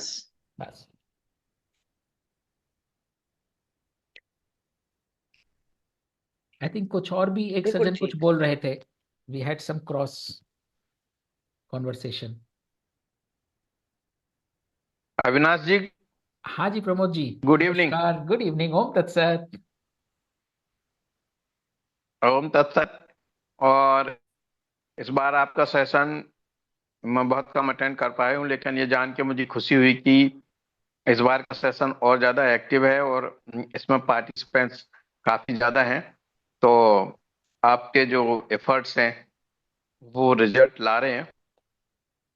बस। बस। आई थिंक कुछ और भी एक बिल्कुल सज्जन कुछ ठीक। बोल रहे थे। We had some cross conversation. Avinash ji, हाँ जी प्रमोद जी। Good evening. नमस्कार, गुड इवनिंग, ओम तत्सत। ओम तत्सत। और इस बार आपका सेशन मैं बहुत कम अटेंड कर पाया हूँ, लेकिन ये जान के मुझे खुशी हुई कि इस बार का सेशन और ज्यादा एक्टिव है और इसमें पार्टिसिपेंट्स काफी ज्यादा हैं। तो आपके जो एफर्ट्स हैं वो रिजल्ट ला रहे हैं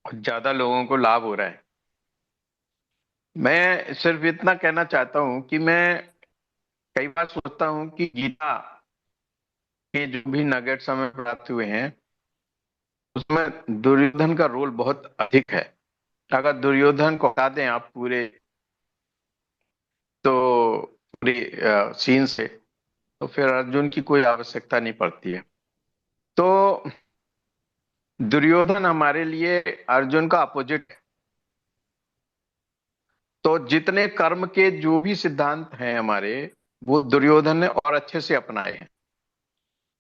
और ज्यादा लोगों को लाभ हो रहा है। मैं सिर्फ इतना कहना चाहता हूँ कि मैं कई बार सोचता हूँ कि गीता के जो भी नगेट्स हमें प्राप्त हुए हैं उसमें दुर्योधन का रोल बहुत अधिक है। अगर दुर्योधन को हटा दें आप पूरे तो पूरी सीन से, तो फिर अर्जुन की कोई आवश्यकता नहीं पड़ती है। तो दुर्योधन हमारे लिए अर्जुन का अपोजिट है। तो जितने कर्म के जो भी सिद्धांत हैं हमारे, वो दुर्योधन ने और अच्छे से अपनाए हैं।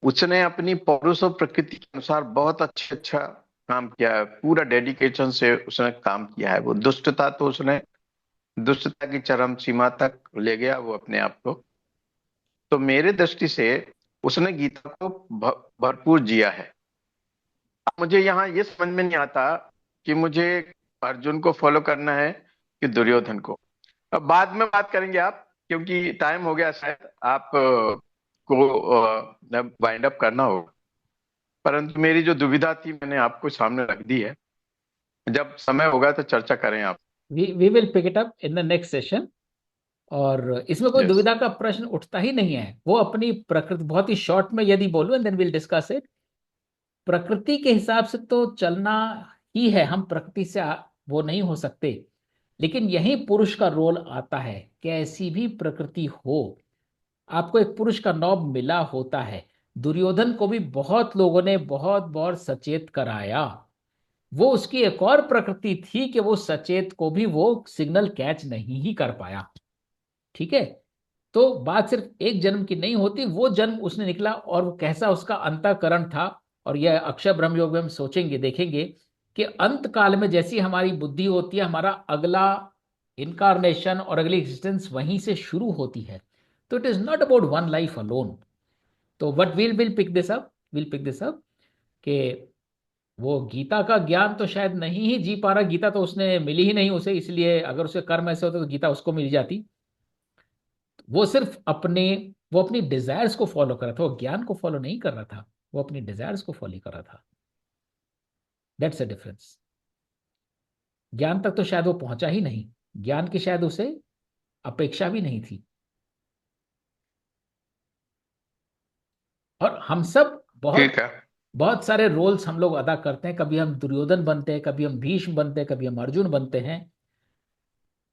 उसने अपनी पौरुष और प्रकृति के अनुसार बहुत अच्छा काम किया है, पूरा डेडिकेशन से उसने काम किया है। वो दुष्टता तो उसने दुष्टता की चरम सीमा तक ले गया वो अपने आप को। तो मेरे दृष्टि से उसने गीता को भरपूर जिया है। अब मुझे यहाँ ये समझ में नहीं आता कि मुझे अर्जुन को फॉलो करना है कि दुर्योधन को। अब बाद में बात करेंगे आप, क्योंकि टाइम हो गया, शायद आप को वाइंड अप करना होगा। परंतु मेरी जो दुविधा थी मैंने आपको सामने रख दी है। जब समय होगा तो चर्चा करें आप। We will pick it up in the next session. और इसमें कोई यस। दुविधा का प्रश्न उठता ही नहीं है। वो अपनी प्रकृति, बहुत ही शॉर्ट में यदि बोलूं and then will discuss it, प्रकृति के हिसाब से तो चलना ही है। हम प्रकृति से वो नहीं हो सकते। लेकिन यही पुरुष का रोल आता है। कैसी भी प्रकृति हो, आपको एक पुरुष का नॉब मिला होता है। दुर्योधन को भी बहुत लोगों ने बहुत बहुत सचेत कराया। वो उसकी एक और प्रकृति थी कि वो सचेत को भी वो सिग्नल कैच नहीं ही कर पाया। ठीक है। तो बात सिर्फ एक जन्म की नहीं होती, वो जन्म उसने निकला और वो कैसा उसका अंतःकरण था। और यह अक्षय ब्रह्म योग में हम सोचेंगे, देखेंगे कि अंत काल में जैसी हमारी बुद्धि होती है, हमारा अगला इनकारनेशन और अगली एग्जिस्टेंस वहीं से शुरू होती है। तो it is not about one life alone. तो what will pick this up कि वो गीता का ज्ञान तो शायद नहीं ही जी पा रहा। गीता तो उसने मिली ही नहीं उसे, इसलिए अगर उसके कर्म ऐसे होते तो गीता उसको मिल जाती। वो सिर्फ वो अपनी डिजायर्स को फॉलो कर रहा था, वो ज्ञान को फॉलो नहीं कर रहा था, वो अपनी डिजायर्स को फॉलो कर रहा था। That's a difference. ज्ञान तक तो शायद वो पहुंचा ही नहीं, ज्ञान की शायद उसे अपेक्षा भी नहीं थी। और हम सब बहुत ठीक है। बहुत सारे रोल्स हम लोग अदा करते हैं। कभी हम दुर्योधन बनते हैं, कभी हम भीष्म बनते हैं, कभी हम अर्जुन बनते हैं।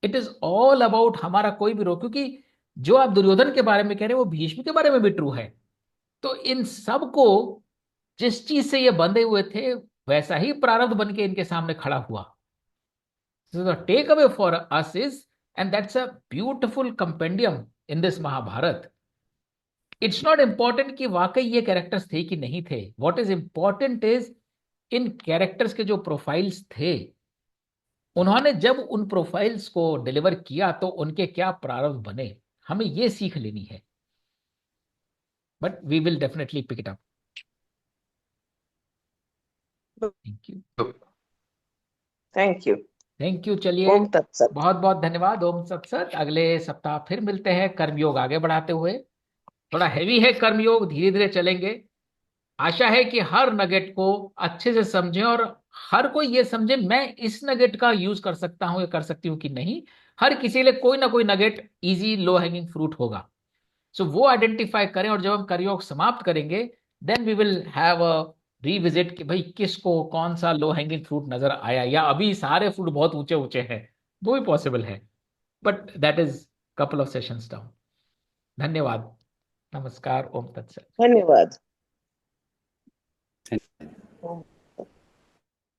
इट इज ऑल अबाउट हमारा कोई भी रोल। क्योंकि जो आप दुर्योधन के बारे में कह रहे हैं वो भीष्म के बारे में भी ट्रू है। तो इन सब को जिस चीज से ये बंधे हुए थे, वैसा ही प्रारब्ध बन के इनके सामने खड़ा हुआ। So the takeaway for us is, and that's a beautiful compendium in this Mahabharat, it's not important कि वाकई ये कैरेक्टर्स थे कि नहीं थे। व्हाट इज इंपॉर्टेंट इज इन कैरेक्टर्स के जो प्रोफाइल्स थे, उन्होंने जब उन प्रोफाइल्स को डिलीवर किया तो उनके क्या प्रारब्ध बने, हमें ये सीख लेनी है। But we will definitely pick it up. Thank you. Thank you. Thank you. चलिए, ओम तत्सत। बहुत बहुत धन्यवाद। ओम सत्सत। अगले सप्ताह फिर मिलते हैं कर्मयोग आगे बढ़ाते हुए। थोड़ा हैवी है कर्मयोग, धीरे धीरे चलेंगे। आशा है कि हर नगेट को अच्छे से समझें और हर कोई ये समझे मैं इस नगेट का यूज कर सकता हूं या कर सकती हूं कि नहीं। हर किसी के लिए कोई ना कोई nugget easy low hanging fruit होगा। सो वो आइडेंटिफाई करें और जब हम कर्मयोग समाप्त करेंगे then we will have a revisit कि भाई किसको कौन सा लो हैंगिंग फ्रूट नजर आया, या अभी सारे फ्रूट बहुत ऊंचे ऊंचे हैं। वो भी पॉसिबल है, but that is couple of sessions down. धन्यवाद। नमस्कार। ओम तत्सत। धन्यवाद। ओम